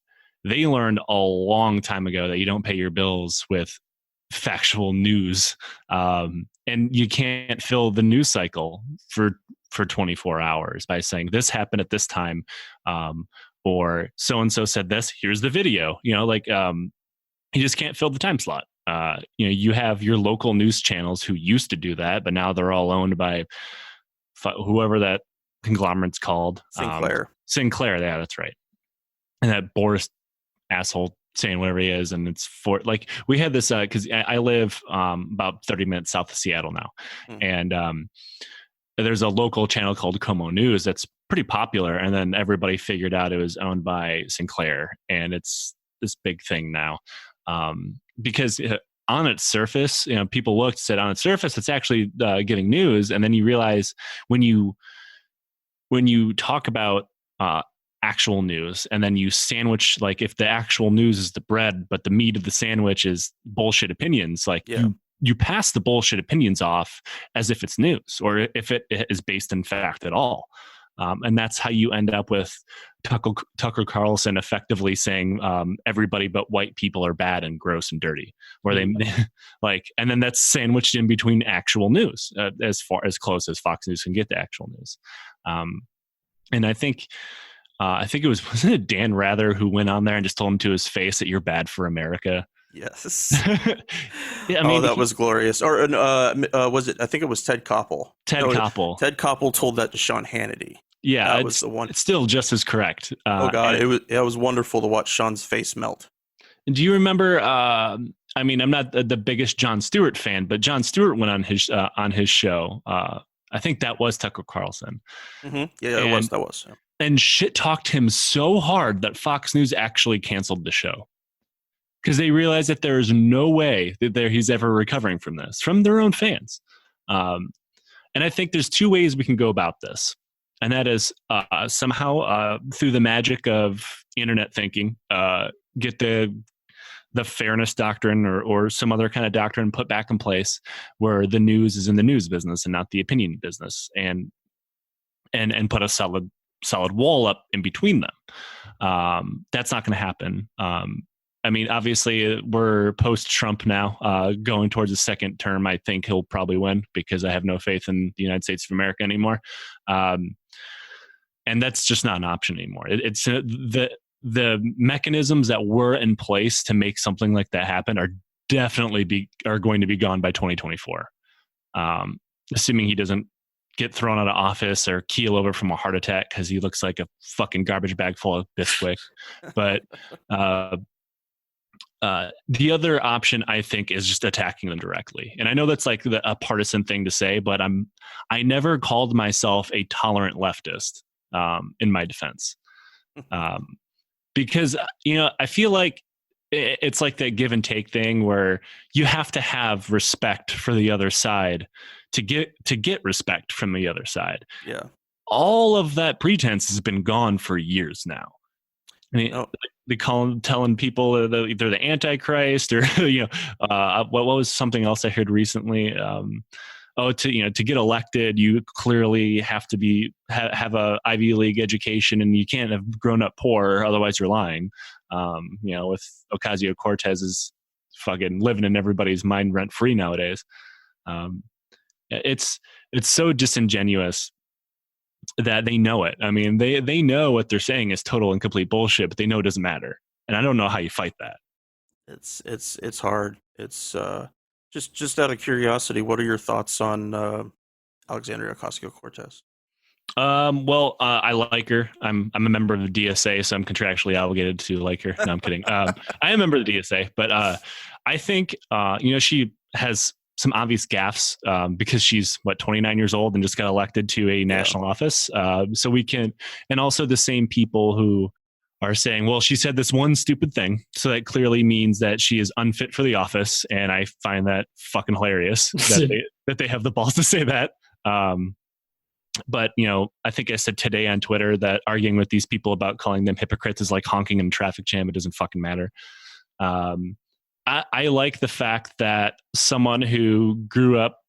they learned a long time ago that you don't pay your bills with factual news. And you can't fill the news cycle for 24 hours by saying this happened at this time, or so-and-so said this, here's the video. You just can't fill the time slot. You have your local news channels who used to do that, but now they're all owned by whoever that conglomerate's called. Sinclair, yeah, that's right. And that Boris asshole saying whatever he is, and it's for like we had this because I live about 30 minutes south of Seattle now, and there's a local channel called Como News that's pretty popular, and then everybody figured out it was owned by Sinclair, and it's this big thing now because on its surface, people looked, said on its surface it's actually giving news, and then you realize when you talk about actual news and then you sandwich, like if the actual news is the bread but the meat of the sandwich is bullshit opinions, you pass the bullshit opinions off as if it's news or if it is based in fact at all. And that's how you end up with Tucker Carlson effectively saying everybody but white people are bad and gross and dirty, where they like, and then that's sandwiched in between actual news, as close as Fox News can get to actual news. And I think wasn't it Dan Rather who went on there and just told him to his face that you're bad for America? Yes. Yeah, I mean, that was glorious. Or was it? I think it was Ted Koppel. Koppel. Ted Koppel told that to Sean Hannity. Yeah, that was the one. It's still just as correct. Oh God, it was wonderful to watch Sean's face melt. Do you remember? I mean, I'm not the biggest Jon Stewart fan, but Jon Stewart went on his show. I think that was Tucker Carlson. Mm-hmm. Yeah, that was. Yeah. And shit talked him so hard that Fox News actually canceled the show because they realized that there is no way that he's ever recovering from this, from their own fans. And I think there's two ways we can go about this. And that is somehow through the magic of internet thinking, get the fairness doctrine or some other kind of doctrine put back in place where the news is in the news business and not the opinion business, and put a solid wall up in between them. That's not going to happen. I mean, obviously, we're post-Trump now, going towards a second term. I think he'll probably win because I have no faith in the United States of America anymore. And that's just not an option anymore. It's the mechanisms that were in place to make something like that happen are definitely going to be gone by 2024. Assuming he doesn't get thrown out of office or keel over from a heart attack because he looks like a fucking garbage bag full of Bisquick. But the other option, I think, is just attacking them directly. And I know that's like a partisan thing to say, but I never called myself a tolerant leftist in my defense. Because, I feel like it's like that give and take thing where you have to have respect for the other side to get respect from the other side. Yeah. All of that pretense has been gone for years now. I mean, they telling people that they're the Antichrist, or what was something else I heard recently? To get elected, you clearly have to have a Ivy League education, and you can't have grown up poor, otherwise you're lying. With Ocasio-Cortez is fucking living in everybody's mind rent free nowadays. It's so disingenuous that they know it. I mean, they know what they're saying is total and complete bullshit, but they know it doesn't matter. And I don't know how you fight that. It's hard. It's just out of curiosity, what are your thoughts on Alexandria Ocasio-Cortez? I like her. I'm a member of the DSA, so I'm contractually obligated to like her. No, I'm kidding. I am a member of the DSA, but I think she has some obvious gaffes because she's 29 years old and just got elected to a national office. So we can, and also the same people who are saying, well, she said this one stupid thing, so that clearly means that she is unfit for the office. And I find that fucking hilarious that they have the balls to say that. But I think I said today on Twitter that arguing with these people about calling them hypocrites is like honking in a traffic jam. It doesn't fucking matter. I like the fact that someone who grew up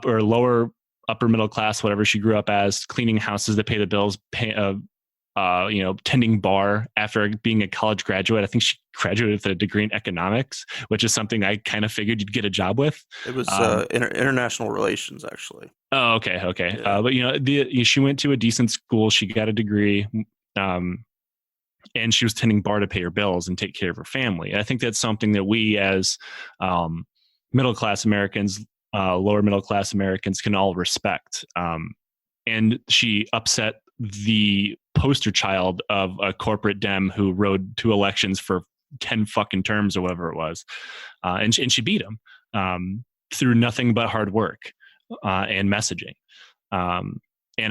or lower upper middle class, whatever she grew up as, cleaning houses to pay the bills, tending bar after being a college graduate. I think she graduated with a degree in economics, which is something I kind of figured you'd get a job with. It was international relations, actually. Oh, okay. Yeah. But she went to a decent school. She got a degree. And she was tending bar to pay her bills and take care of her family. I think that's something that we as middle-class Americans, lower middle-class Americans can all respect. And she upset the poster child of a corporate Dem who rode 2 elections for 10 fucking terms or whatever it was. And she beat him through nothing but hard work and messaging. And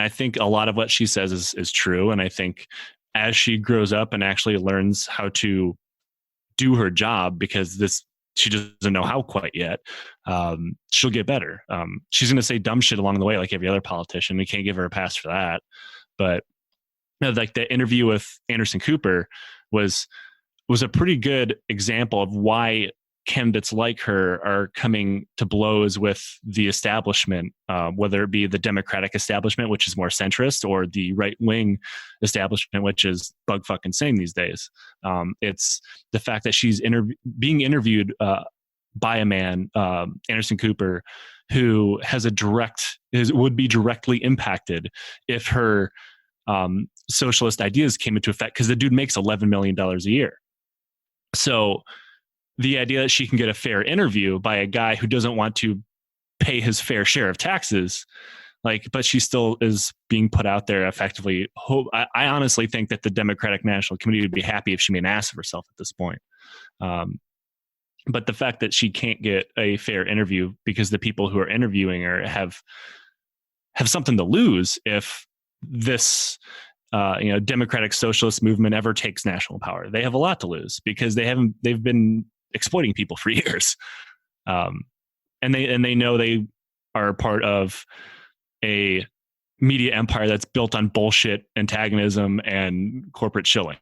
I think a lot of what she says is true. And I think as she grows up and actually learns how to do her job, because she doesn't know how quite yet, she'll get better. She's going to say dumb shit along the way, like every other politician. We can't give her a pass for that. But like the interview with Anderson Cooper was a pretty good example of why candidates like her are coming to blows with the establishment, whether it be the Democratic establishment, which is more centrist, or the right-wing establishment, which is bug fucking same these days. It's the fact that she's being interviewed by a man, Anderson Cooper, who has would be directly impacted if her socialist ideas came into effect, because the dude makes $11 million a year. So the idea that she can get a fair interview by a guy who doesn't want to pay his fair share of taxes, but she still is being put out there effectively. I honestly think that the Democratic National Committee would be happy if she made an ass of herself at this point. But the fact that she can't get a fair interview because the people who are interviewing her have something to lose if this Democratic Socialist movement ever takes national power. They have a lot to lose because they've been exploiting people for years, and they know they are part of a media empire that's built on bullshit, antagonism, and corporate shilling.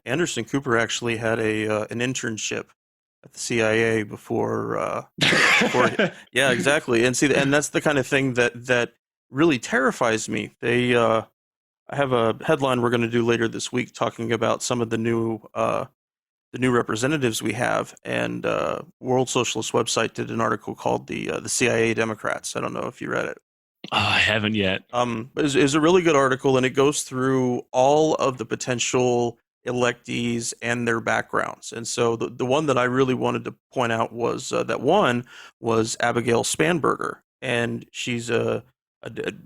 Anderson Cooper actually had an internship at the CIA before yeah, exactly. And that's the kind of thing that really terrifies me. I have a headline we're going to do later this week talking about some of the new representatives we have, and World Socialist website did an article called the CIA Democrats. I don't know if you read it. Oh, I haven't yet. But it's a really good article, and it goes through all of the potential electees and their backgrounds. And so the one that I really wanted to point out was Abigail Spanberger, and she's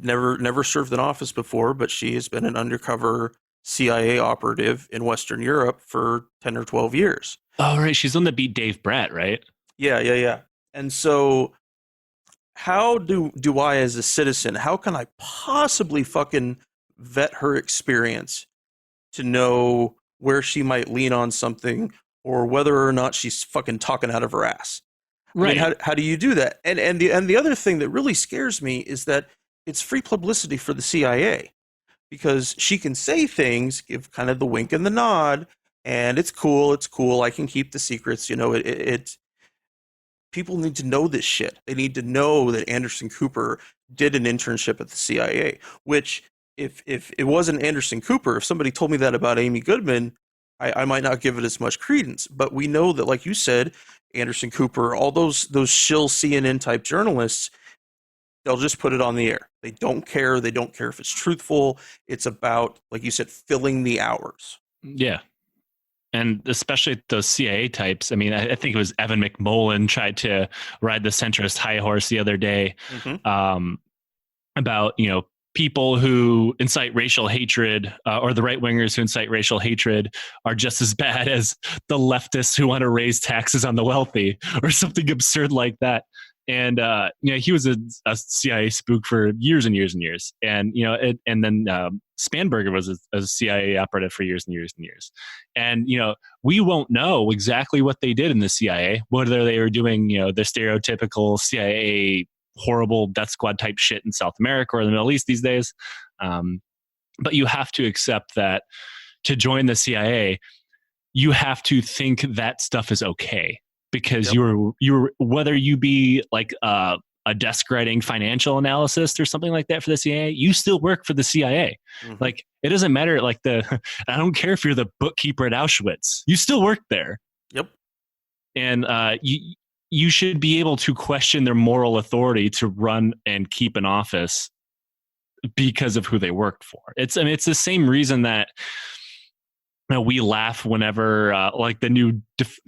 never served in office before, but she has been an undercover CIA operative in Western Europe for 10 or 12 years. Oh, right. She's on the beat Dave Bratt, right? Yeah. And so how do I, as a citizen, how can I possibly fucking vet her experience to know where she might lean on something or whether or not she's fucking talking out of her ass? Right. I mean, how do you do that? And the other thing that really scares me is that it's free publicity for the CIA, because she can say things, give kind of the wink and the nod, and it's cool. I can keep the secrets. People need to know this shit. They need to know that Anderson Cooper did an internship at the CIA, which if it wasn't Anderson Cooper, if somebody told me that about Amy Goodman, I might not give it as much credence. But we know that, like you said, Anderson Cooper, all those shill CNN type journalists, they'll just put it on the air. They don't care. They don't care if it's truthful. It's about, like you said, filling the hours. Yeah. And especially those CIA types. I mean, I think it was Evan McMullen tried to ride the centrist high horse the other day, about, people who incite racial hatred, or the right wingers who incite racial hatred are just as bad as the leftists who want to raise taxes on the wealthy, or something absurd like that. And he was a CIA spook for years and years and years. And and then Spanberger was a CIA operative for years and years and years. And we won't know exactly what they did in the CIA, whether they were doing the stereotypical CIA horrible death squad type shit in South America or the Middle East these days. But you have to accept that to join the CIA, you have to think that stuff is okay. Because you're whether you be like a desk writing financial analyst or something like that for the CIA, you still work for the CIA. Mm-hmm. Like, it doesn't matter. Like I don't care if you're the bookkeeper at Auschwitz, you still work there. Yep. And you should be able to question their moral authority to run and keep an office because of who they worked for. It's the same reason that we laugh whenever like the new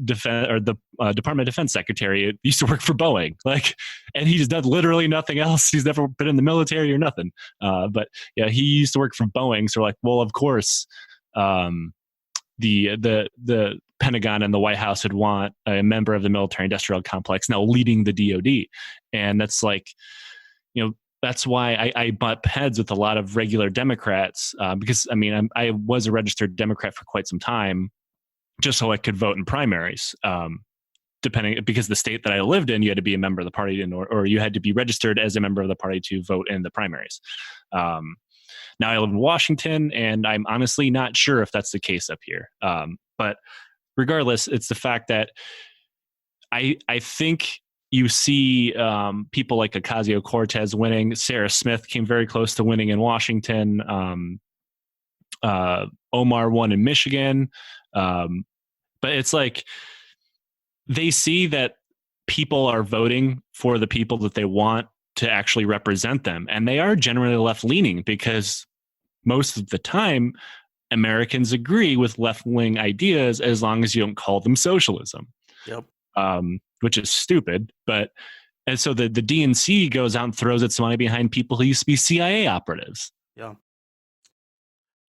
Department of Defense secretary used to work for Boeing, and he just does literally nothing else. He's never been in the military or nothing. But yeah, he used to work for Boeing. So like, well, of course, the Pentagon and the White House would want a member of the military industrial complex now leading the DoD. And that's like, that's why I butt heads with a lot of regular Democrats, because I was a registered Democrat for quite some time, just so I could vote in primaries. Because the state that I lived in, you had to be a member of the party, or you had to be registered as a member of the party to vote in the primaries. Now I live in Washington, and I'm honestly not sure if that's the case up here. But regardless, it's the fact that I think you see people like Ocasio-Cortez winning. Sarah Smith came very close to winning in Washington. Omar won in Michigan. But it's like they see that people are voting for the people that they want to actually represent them. And they are generally left-leaning because most of the time, Americans agree with left-wing ideas as long as you don't call them socialism. Yep. Which is stupid. And so the DNC goes out and throws its money behind people who used to be CIA operatives. Yeah.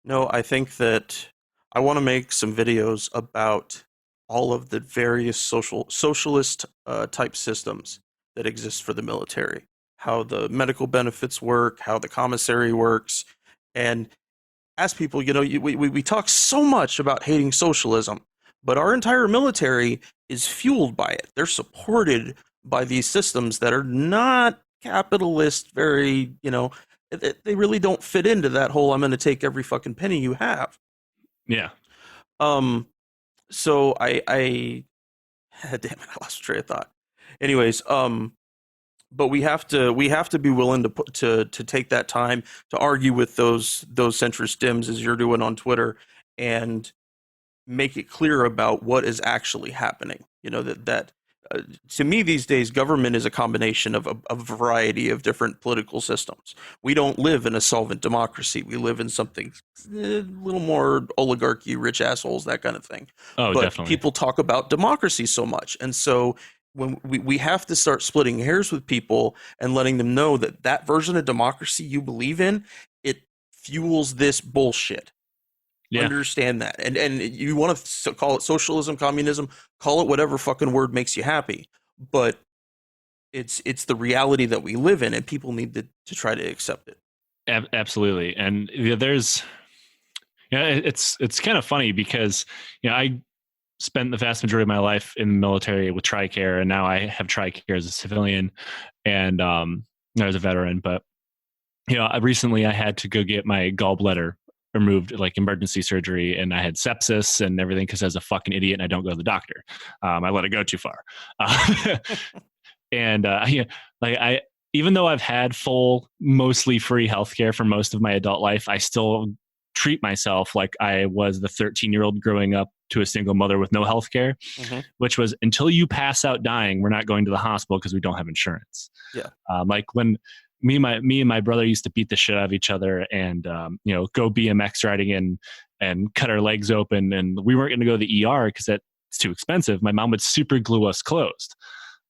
No, I think that I want to make some videos about all of the various socialist type systems that exist for the military, how the medical benefits work, how the commissary works, and ask people, we talk so much about hating socialism, but our entire military is fueled by it. They're supported by these systems that are not capitalist, very, they really don't fit into that whole I'm going to take every fucking penny you have. Yeah. So I damn it, I lost train of thought. Anyways, but we have to be willing to take that time to argue with those centrist Dems as you're doing on Twitter and make it clear about what is actually happening. That to me these days, government is a combination of a variety of different political systems. We don't live in a solvent democracy. We live in something a little more oligarchy, rich assholes, that kind of thing. Oh, but definitely. People talk about democracy so much. And so when we have to start splitting hairs with people and letting them know that version of democracy you believe in, it fuels this bullshit. Yeah. Understand that. And you want to call it socialism, communism, call it whatever fucking word makes you happy. But it's the reality that we live in, and people need to try to accept it. Absolutely. And it's kind of funny because, I spent the vast majority of my life in the military with TRICARE, and now I have TRICARE as a civilian and as a veteran. But, recently I had to go get my gallbladder removed, like emergency surgery, and I had sepsis and everything because I was a fucking idiot and I don't go to the doctor. I let it go too far. And even though I've had full, mostly free healthcare for most of my adult life, I still treat myself like I was the 13-year-old growing up to a single mother with no healthcare, which was until you pass out dying, we're not going to the hospital because we don't have insurance. Yeah. Like when me and my brother used to beat the shit out of each other and, go BMX riding and cut our legs open. And we weren't going to go to the ER because that's too expensive. My mom would super glue us closed.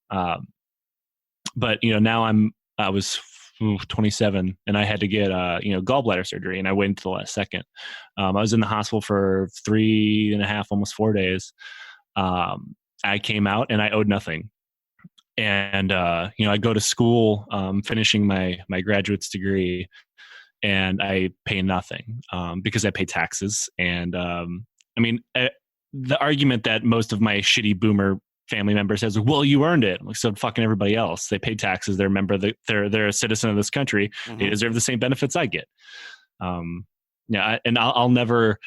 But, now I was 27 and I had to get, gallbladder surgery, and I waited until the last second. I was in the hospital for 3.5, almost 4 days. I came out and I owed nothing. And, I go to school, finishing my graduate's degree, and I pay nothing because I pay taxes. And the argument that most of my shitty boomer family members says, well, you earned it. Like, so fucking everybody else. They pay taxes. They're a member they're a citizen of this country. They deserve the same benefits I get. And I'll never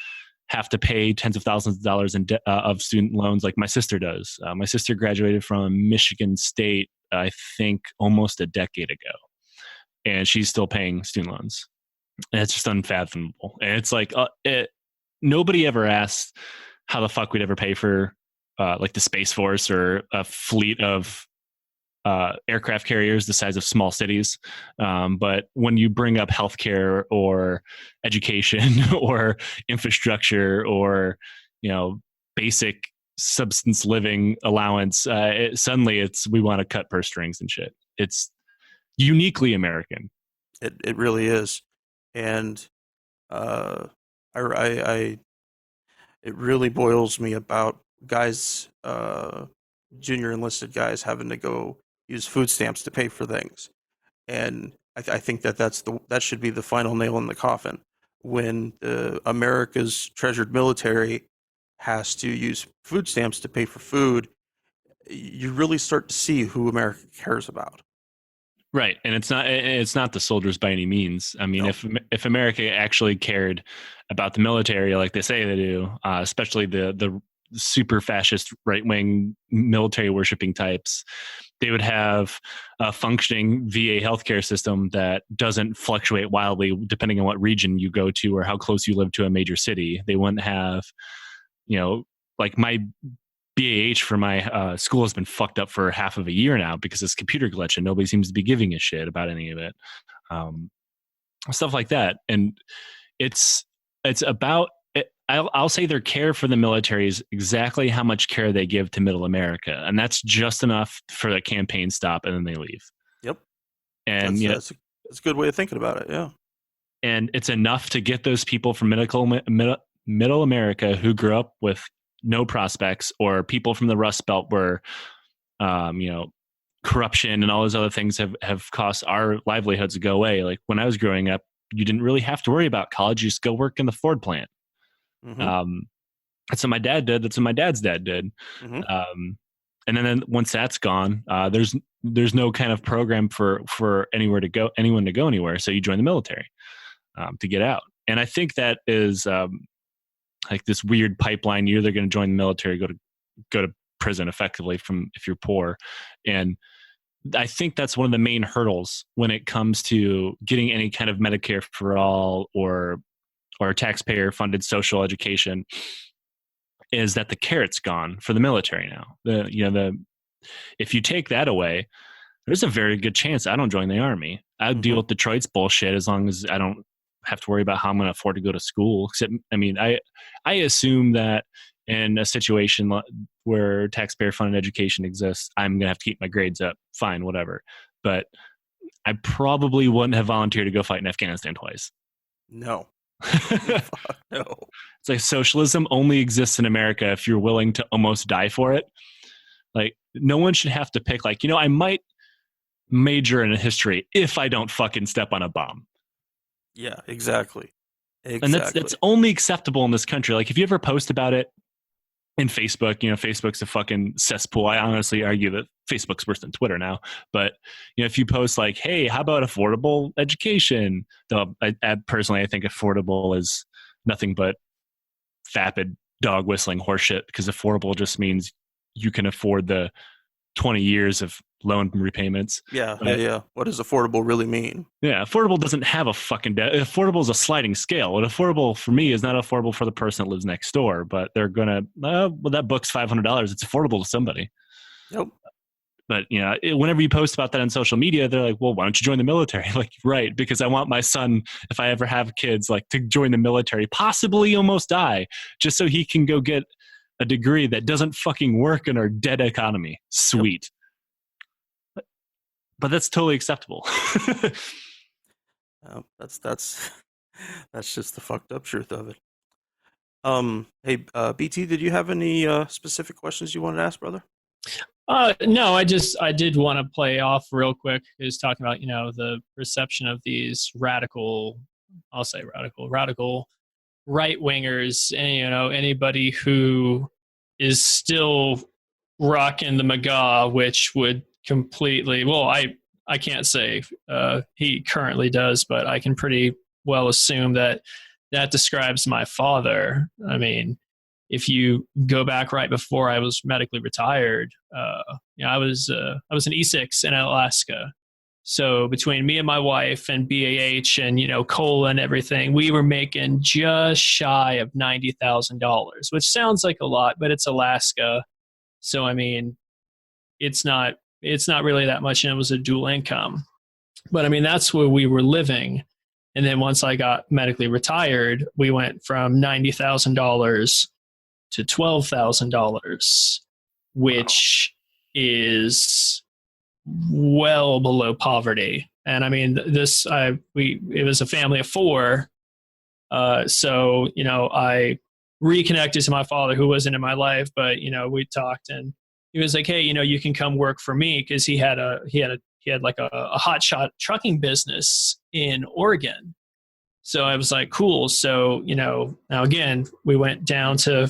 have to pay tens of thousands of dollars of student loans like my sister does. My sister graduated from Michigan State, I think, almost a decade ago, and she's still paying student loans. And it's just unfathomable. And it's like nobody ever asked how the fuck we'd ever pay for like the Space Force or a fleet of aircraft carriers the size of small cities. But when you bring up healthcare or education or infrastructure or, basic substance living allowance, suddenly we want to cut purse strings and shit. It's uniquely American. It really is. And it really boils me about guys, junior enlisted guys having to go use food stamps to pay for things. And I think that should be the final nail in the coffin. When America's treasured military has to use food stamps to pay for food, you really start to see who America cares about. Right. And it's not the soldiers by any means. I mean, no. If America actually cared about the military like they say they do, especially the super fascist right wing military worshipping types. They would have a functioning VA healthcare system that doesn't fluctuate wildly depending on what region you go to or how close you live to a major city. They wouldn't have, like my BAH for my school has been fucked up for half of a year now because it's computer glitch and nobody seems to be giving a shit about any of it. Stuff like that. And it's about, I'll say their care for the military is exactly how much care they give to middle America. And that's just enough for the campaign stop and then they leave. Yep. And that's a good way of thinking about it. Yeah. And it's enough to get those people from middle America who grew up with no prospects, or people from the Rust Belt where, corruption and all those other things have caused our livelihoods to go away. Like when I was growing up, you didn't really have to worry about college. You just go work in the Ford plant. Mm-hmm. That's what my dad did. That's what my dad's dad did. Mm-hmm. And then once that's gone, there's no kind of program for anyone to go anywhere. So you join the military to get out. And I think that is like this weird pipeline. You're either going to join the military, go to prison effectively if you're poor. And I think that's one of the main hurdles when it comes to getting any kind of Medicare for all or taxpayer funded social education, is that the carrot's gone for the military now. If you take that away, there's a very good chance I don't join the army. I'll deal with Detroit's bullshit as long as I don't have to worry about how I'm going to afford to go to school. Except, I assume that in a situation where taxpayer funded education exists, I'm going to have to keep my grades up. Fine, whatever. But I probably wouldn't have volunteered to go fight in Afghanistan twice. No. Fuck no. It's like socialism only exists in America if you're willing to almost die for it. Like, no one should have to pick, like, I might major in history if I don't fucking step on a bomb. Yeah, exactly. And that's only acceptable in this country. Like, if you ever post about it in Facebook, Facebook's a fucking cesspool. I honestly argue that Facebook's worse than Twitter now. But, if you post like, hey, how about affordable education? Though I personally think affordable is nothing but vapid dog whistling horseshit, because affordable just means you can afford the 20 years of loan repayments. Yeah. What does affordable really mean? Yeah, affordable doesn't have a fucking affordable is a sliding scale. What affordable for me is not affordable for the person that lives next door, but they're gonna that book's $500. It's affordable to somebody. Yep. But whenever you post about that on social media, they're like, "Well, why don't you join the military?" Like, right, because I want my son, if I ever have kids, like to join the military, possibly almost die, just so he can go get a degree that doesn't fucking work in our dead economy. Sweet. Yep. But that's totally acceptable. That's just the fucked up truth of it. Hey, BT, did you have any specific questions you wanted to ask, brother? No, I did want to play off real quick, is talking about, the perception of these radical right wingers, and, anybody who is still rocking the MAGA, which would completely, I can't say he currently does, but I can pretty well assume that describes my father. I mean, if you go back right before I was medically retired, I was an E6 in Alaska. So between me and my wife and BAH and, COLA and everything, we were making just shy of $90,000, which sounds like a lot, but it's Alaska. So, I mean, it's not really that much, and it was a dual income. But I mean, that's where we were living. And then once I got medically retired, we went from $90,000 to $12,000, which is well below poverty. And I mean, it was a family of four. So, I reconnected to my father, who wasn't in my life, but, we talked, and he was like, hey, you can come work for me. Cause he had like a hot shot trucking business in Oregon. So I was like, cool. So, now again, we went down to,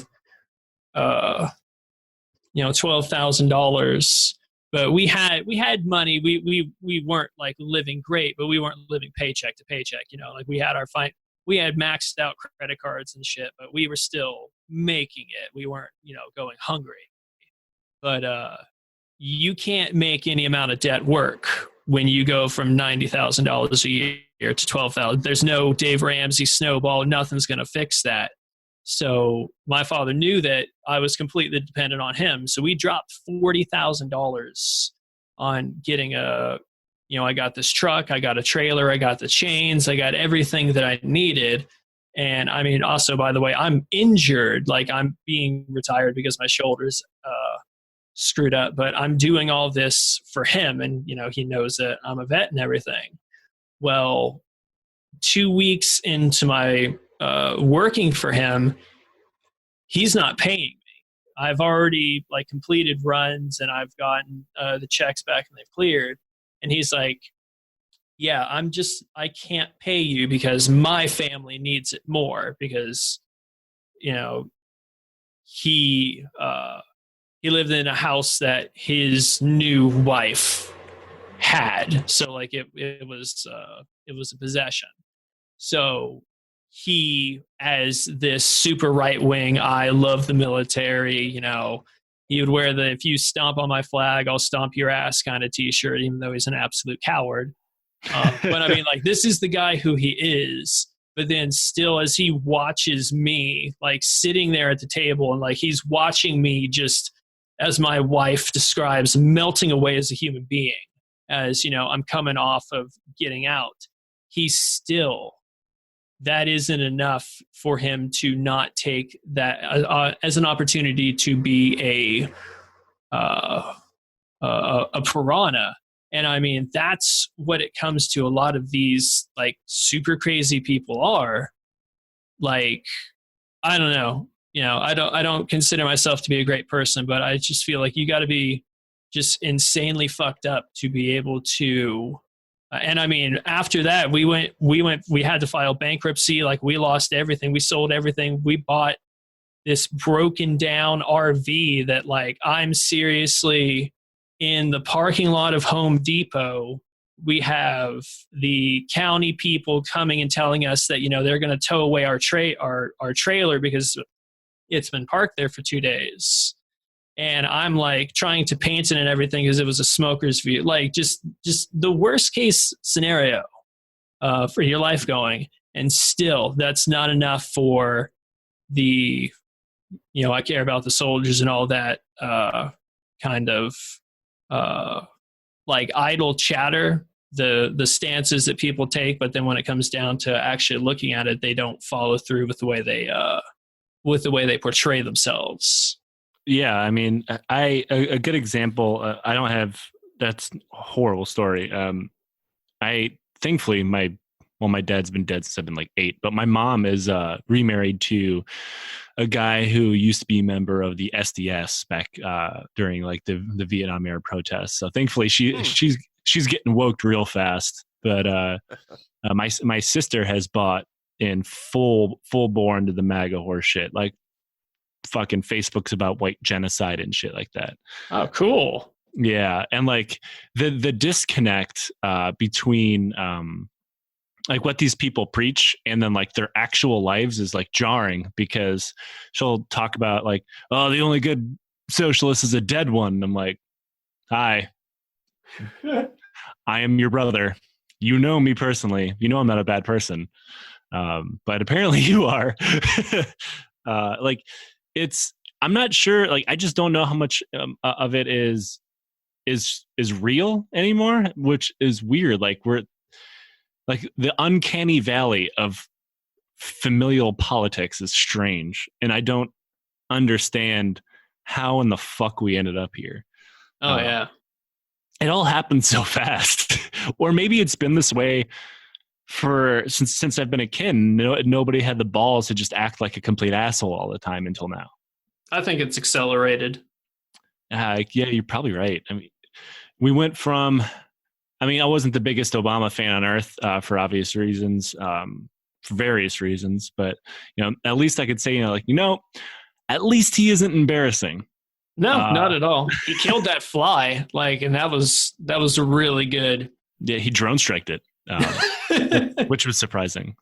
$12,000, but we had money. We weren't like living great, but we weren't living paycheck to paycheck, like we had maxed out credit cards and shit, but we were still making it. We weren't, going hungry. But you can't make any amount of debt work when you go from $90,000 a year to $12,000. There's no Dave Ramsey snowball. Nothing's going to fix that. So my father knew that I was completely dependent on him. So we dropped $40,000 on getting I got this truck, I got a trailer, I got the chains, I got everything that I needed. And I mean, also, by the way, I'm injured. Like, I'm being retired because my shoulder's screwed up, but I'm doing all this for him. And, he knows that I'm a vet and everything. Well, 2 weeks into my working for him, he's not paying me. I've already completed runs and I've gotten the checks back and they've cleared. And he's like, yeah, I can't pay you because my family needs it more because, he lived in a house that his new wife had. So it was a possession. So he, as this super right wing, I love the military, he would wear the "if you stomp on my flag, I'll stomp your ass" kind of t-shirt, even though he's an absolute coward. But I mean, this is the guy who he is. But then still, as he watches me, sitting there at the table and he's watching me just, as my wife describes, melting away as a human being, as, I'm coming off of getting out. He's still, that isn't enough for him to not take that as an opportunity to be a piranha. And I mean, that's what it comes to. A lot of these super crazy people are I don't know, I don't consider myself to be a great person, but I just feel like you got to be just insanely fucked up to be able to. And I mean, after that, we had to file bankruptcy. We lost everything. We sold everything. We bought this broken down RV that I'm seriously in the parking lot of Home Depot. We have the county people coming and telling us that, they're going to tow away our trailer because it's been parked there for 2 days. And I'm trying to paint it and everything because it was a smoker's view. Just the worst case scenario for your life going. And still, that's not enough for the, I care about the soldiers and all that kind of idle chatter, the stances that people take. But then when it comes down to actually looking at it, they don't follow through with the way they portray themselves. Yeah, I mean, a good example. I don't have. That's a horrible story. Thankfully my dad's been dead since I've been 8, but my mom is remarried to a guy who used to be a member of the SDS back during the Vietnam era protests. So thankfully she's getting woke real fast. But my sister has bought in full bore into the MAGA horse shit. Fucking Facebook's about white genocide and shit like that. Oh, cool. Yeah. And the disconnect between what these people preach and then their actual lives is jarring, because she'll talk about oh, the only good socialist is a dead one. And I'm like, hi, I am your brother. You know me personally. You know I'm not a bad person. But apparently you are. I'm not sure. I just don't know how much of it is real anymore, which is weird. We're the uncanny valley of familial politics is strange, and I don't understand how in the fuck we ended up here. Oh yeah, it all happened so fast, or maybe it's been this way since I've been a kid. Nobody had the balls to just act like a complete asshole all the time until now. I think it's accelerated. Yeah, you're probably right. I mean, we went from. I mean, I wasn't the biggest Obama fan on earth for obvious reasons, for various reasons. But at least I could say, at least he isn't embarrassing. No, not at all. He killed that fly, and that was really good. Yeah, he drone striked it, which was surprising.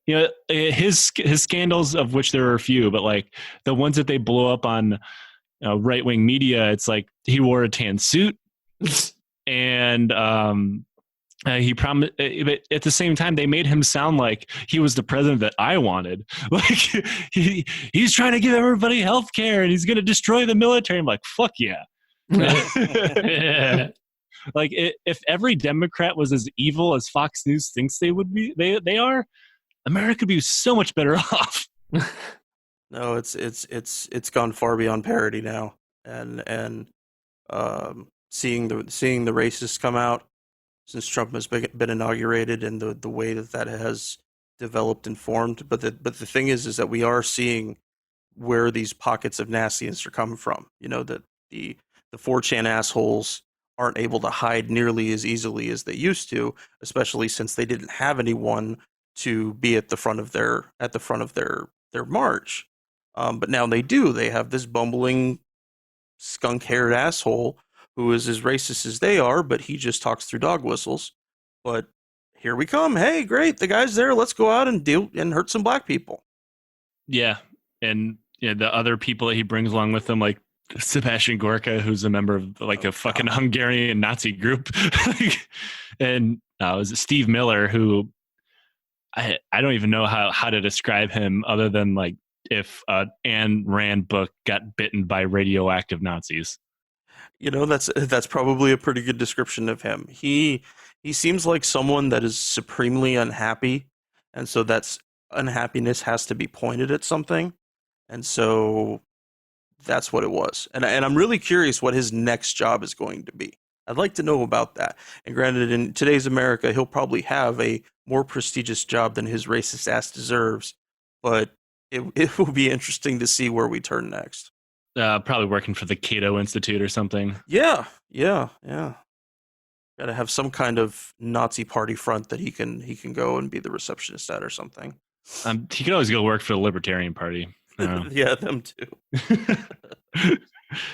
his scandals, of which there are a few, but like the ones that they blow up on right wing media, it's like he wore a tan suit, and he promised. But at the same time, they made him sound like he was the president that I wanted. Like he's trying to give everybody health care, and he's going to destroy the military. I'm like, fuck yeah. Like if every Democrat was as evil as Fox News thinks they would be, they are, America would be so much better off. No, it's gone far beyond parody now, and seeing the racists come out since Trump has been inaugurated, and the way that has developed and formed. But the thing is that we are seeing where these pockets of nastiness are coming from. That the 4chan assholes aren't able to hide nearly as easily as they used to, especially since they didn't have anyone to be at the front of their march. But now they do. They have this bumbling, skunk-haired asshole who is as racist as they are, but he just talks through dog whistles. But here we come. Hey, great, the guy's there. Let's go out and hurt some black people. Yeah, and the other people that he brings along with him, like Sebastian Gorka, who's a member of like a fucking Hungarian Nazi group, and was it Steve Miller, who I don't even know how to describe him other than like if Ayn Rand book got bitten by radioactive Nazis. That's probably a pretty good description of him. He seems like someone that is supremely unhappy, and so that's unhappiness has to be pointed at something, and so that's what it was. And I'm really curious what his next job is going to be. I'd like to know about that. And granted, in today's America, he'll probably have a more prestigious job than his racist ass deserves, but it will be interesting to see where we turn next. Probably working for the Cato Institute or something. Yeah. Got to have some kind of Nazi party front that he can go and be the receptionist at or something. He could always go work for the Libertarian Party. Yeah, them too.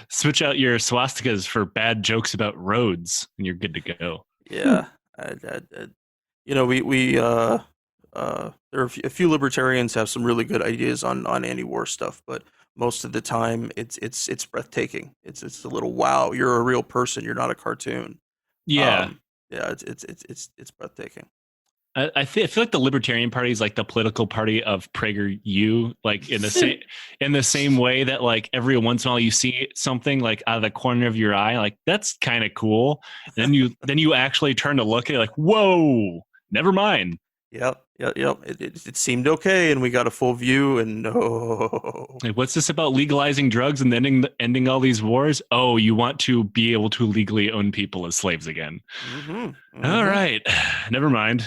Switch out your swastikas for bad jokes about roads, and you're good to go. Yeah, we there are a few libertarians have some really good ideas on anti-war stuff, but most of the time it's breathtaking. It's a little wow. You're a real person. You're not a cartoon. Yeah, it's breathtaking. I feel like the Libertarian Party is like the political party of PragerU, like in the same way that like every once in a while you see something like out of the corner of your eye, like that's kind of cool. And then you actually turn to look at it like, whoa, never mind. Yep. It seemed okay, and we got a full view, and no. Like, what's this about legalizing drugs and ending all these wars? Oh, you want to be able to legally own people as slaves again. Mm-hmm. All right, never mind.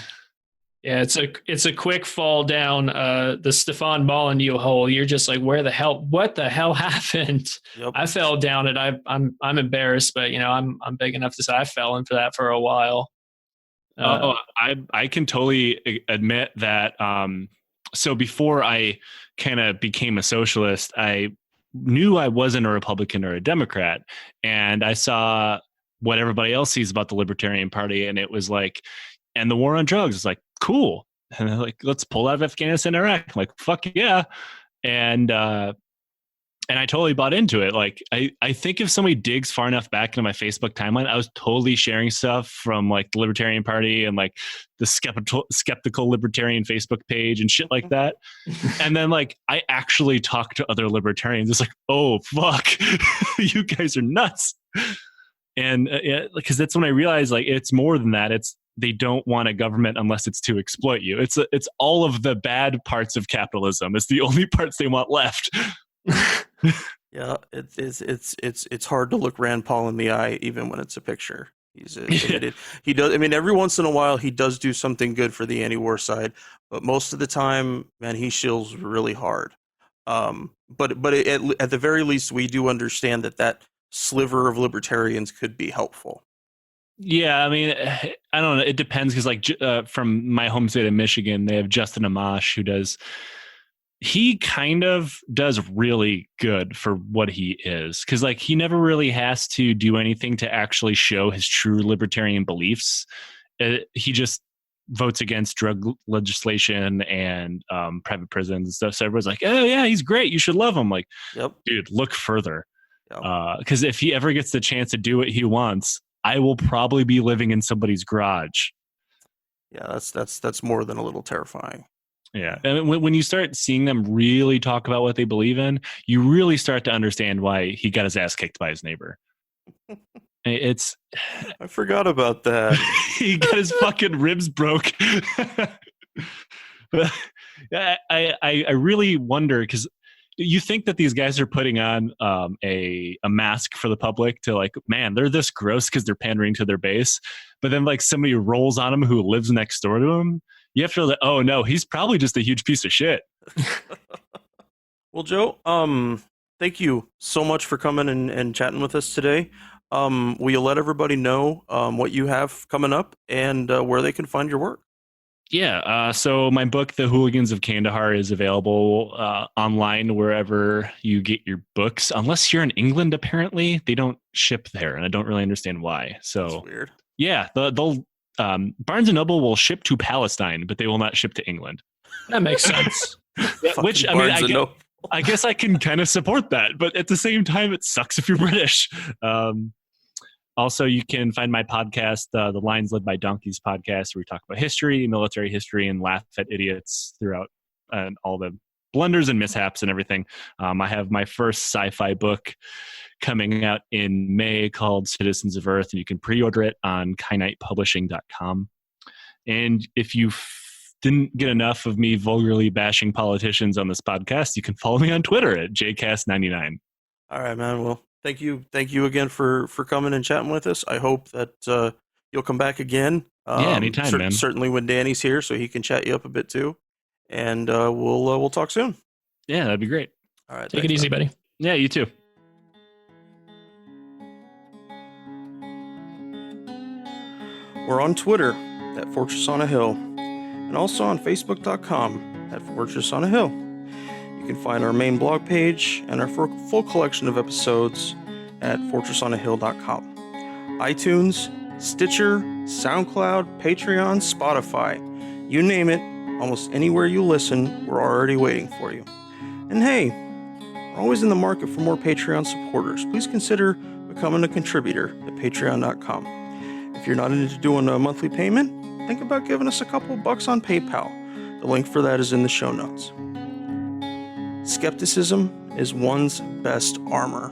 Yeah, it's a quick fall down the Stefan Molyneux hole. You're just like, what the hell happened? Yep. I fell down it. I'm embarrassed, but I'm big enough to say I fell into that for a while. I can totally admit that. So before I kind of became a socialist, I knew I wasn't a Republican or a Democrat, and I saw what everybody else sees about the Libertarian Party, and it was like, and the war on drugs is like, cool. And they're like, let's pull out of Afghanistan, Iraq. I'm like, fuck yeah. And I totally bought into it. Like, I think if somebody digs far enough back into my Facebook timeline, I was totally sharing stuff from like the Libertarian Party and like the skeptical Libertarian Facebook page and shit like that. And then like, I actually talked to other libertarians. It's like, oh, fuck, you guys are nuts. And because that's when I realized like, it's more than that. They don't want a government unless it's to exploit you. It's all of the bad parts of capitalism. It's the only parts they want left. Yeah, it's hard to look Rand Paul in the eye, even when it's a picture. He does. I mean, every once in a while, he does do something good for the anti-war side, but most of the time, man, he shills really hard. But at the very least, we do understand that sliver of libertarians could be helpful. Yeah, I mean, I don't know. It depends because, like, from my home state of Michigan, they have Justin Amash, he kind of does really good for what he is. Because, like, he never really has to do anything to actually show his true libertarian beliefs. He just votes against drug legislation and private prisons and stuff. So everyone's like, oh yeah, he's great. You should love him. Like, Yep. dude, look further. Yep. Because if he ever gets the chance to do what he wants, I will probably be living in somebody's garage. Yeah, that's more than a little terrifying. Yeah. And when you start seeing them really talk about what they believe in, you really start to understand why he got his ass kicked by his neighbor. It's I forgot about that. he got his fucking ribs broke. I really wonder, because you think that these guys are putting on a mask for the public to like, man, they're this gross because they're pandering to their base. But then like somebody rolls on them who lives next door to him. You have to feel that, oh no, he's probably just a huge piece of shit. Well, Joe, thank you so much for coming and chatting with us today. Will you let everybody know what you have coming up and where they can find your work? Yeah. So my book, The Hooligans of Kandahar, is available online wherever you get your books. Unless you're in England, apparently they don't ship there, and I don't really understand why. So That's weird. Yeah, they'll Barnes and Noble will ship to Palestine, but they will not ship to England. That makes sense. Which I mean, I guess I can kind of support that, but at the same time, it sucks if you're British. Also, you can find my podcast, the Lines Led by Donkeys podcast, where we talk about history, military history, and laugh at idiots throughout all the blunders and mishaps and everything. I have my first sci-fi book coming out in May called Citizens of Earth, and you can pre-order it on kynightpublishing.com. And if you didn't get enough of me vulgarly bashing politicians on this podcast, you can follow me on Twitter at jcast99. All right, man. Well, thank you again for coming and chatting with us. I hope that you'll come back again. Yeah, anytime, man. Certainly when Danny's here, so he can chat you up a bit too. And we'll talk soon. Yeah, that'd be great. All right, Take it easy, buddy. Yeah, you too. We're on Twitter at Fortress on a Hill, and also on Facebook.com at Fortress on a Hill. You can find our main blog page and our full collection of episodes at fortressonahill.com. iTunes, Stitcher, SoundCloud, Patreon, Spotify, you name it, almost anywhere you listen, we're already waiting for you. And hey, we're always in the market for more Patreon supporters. Please consider becoming a contributor at patreon.com. If you're not into doing a monthly payment, think about giving us a couple bucks on PayPal. The link for that is in the show notes. Skepticism is one's best armor.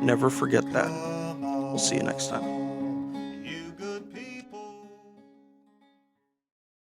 Never forget that. We'll see you next time.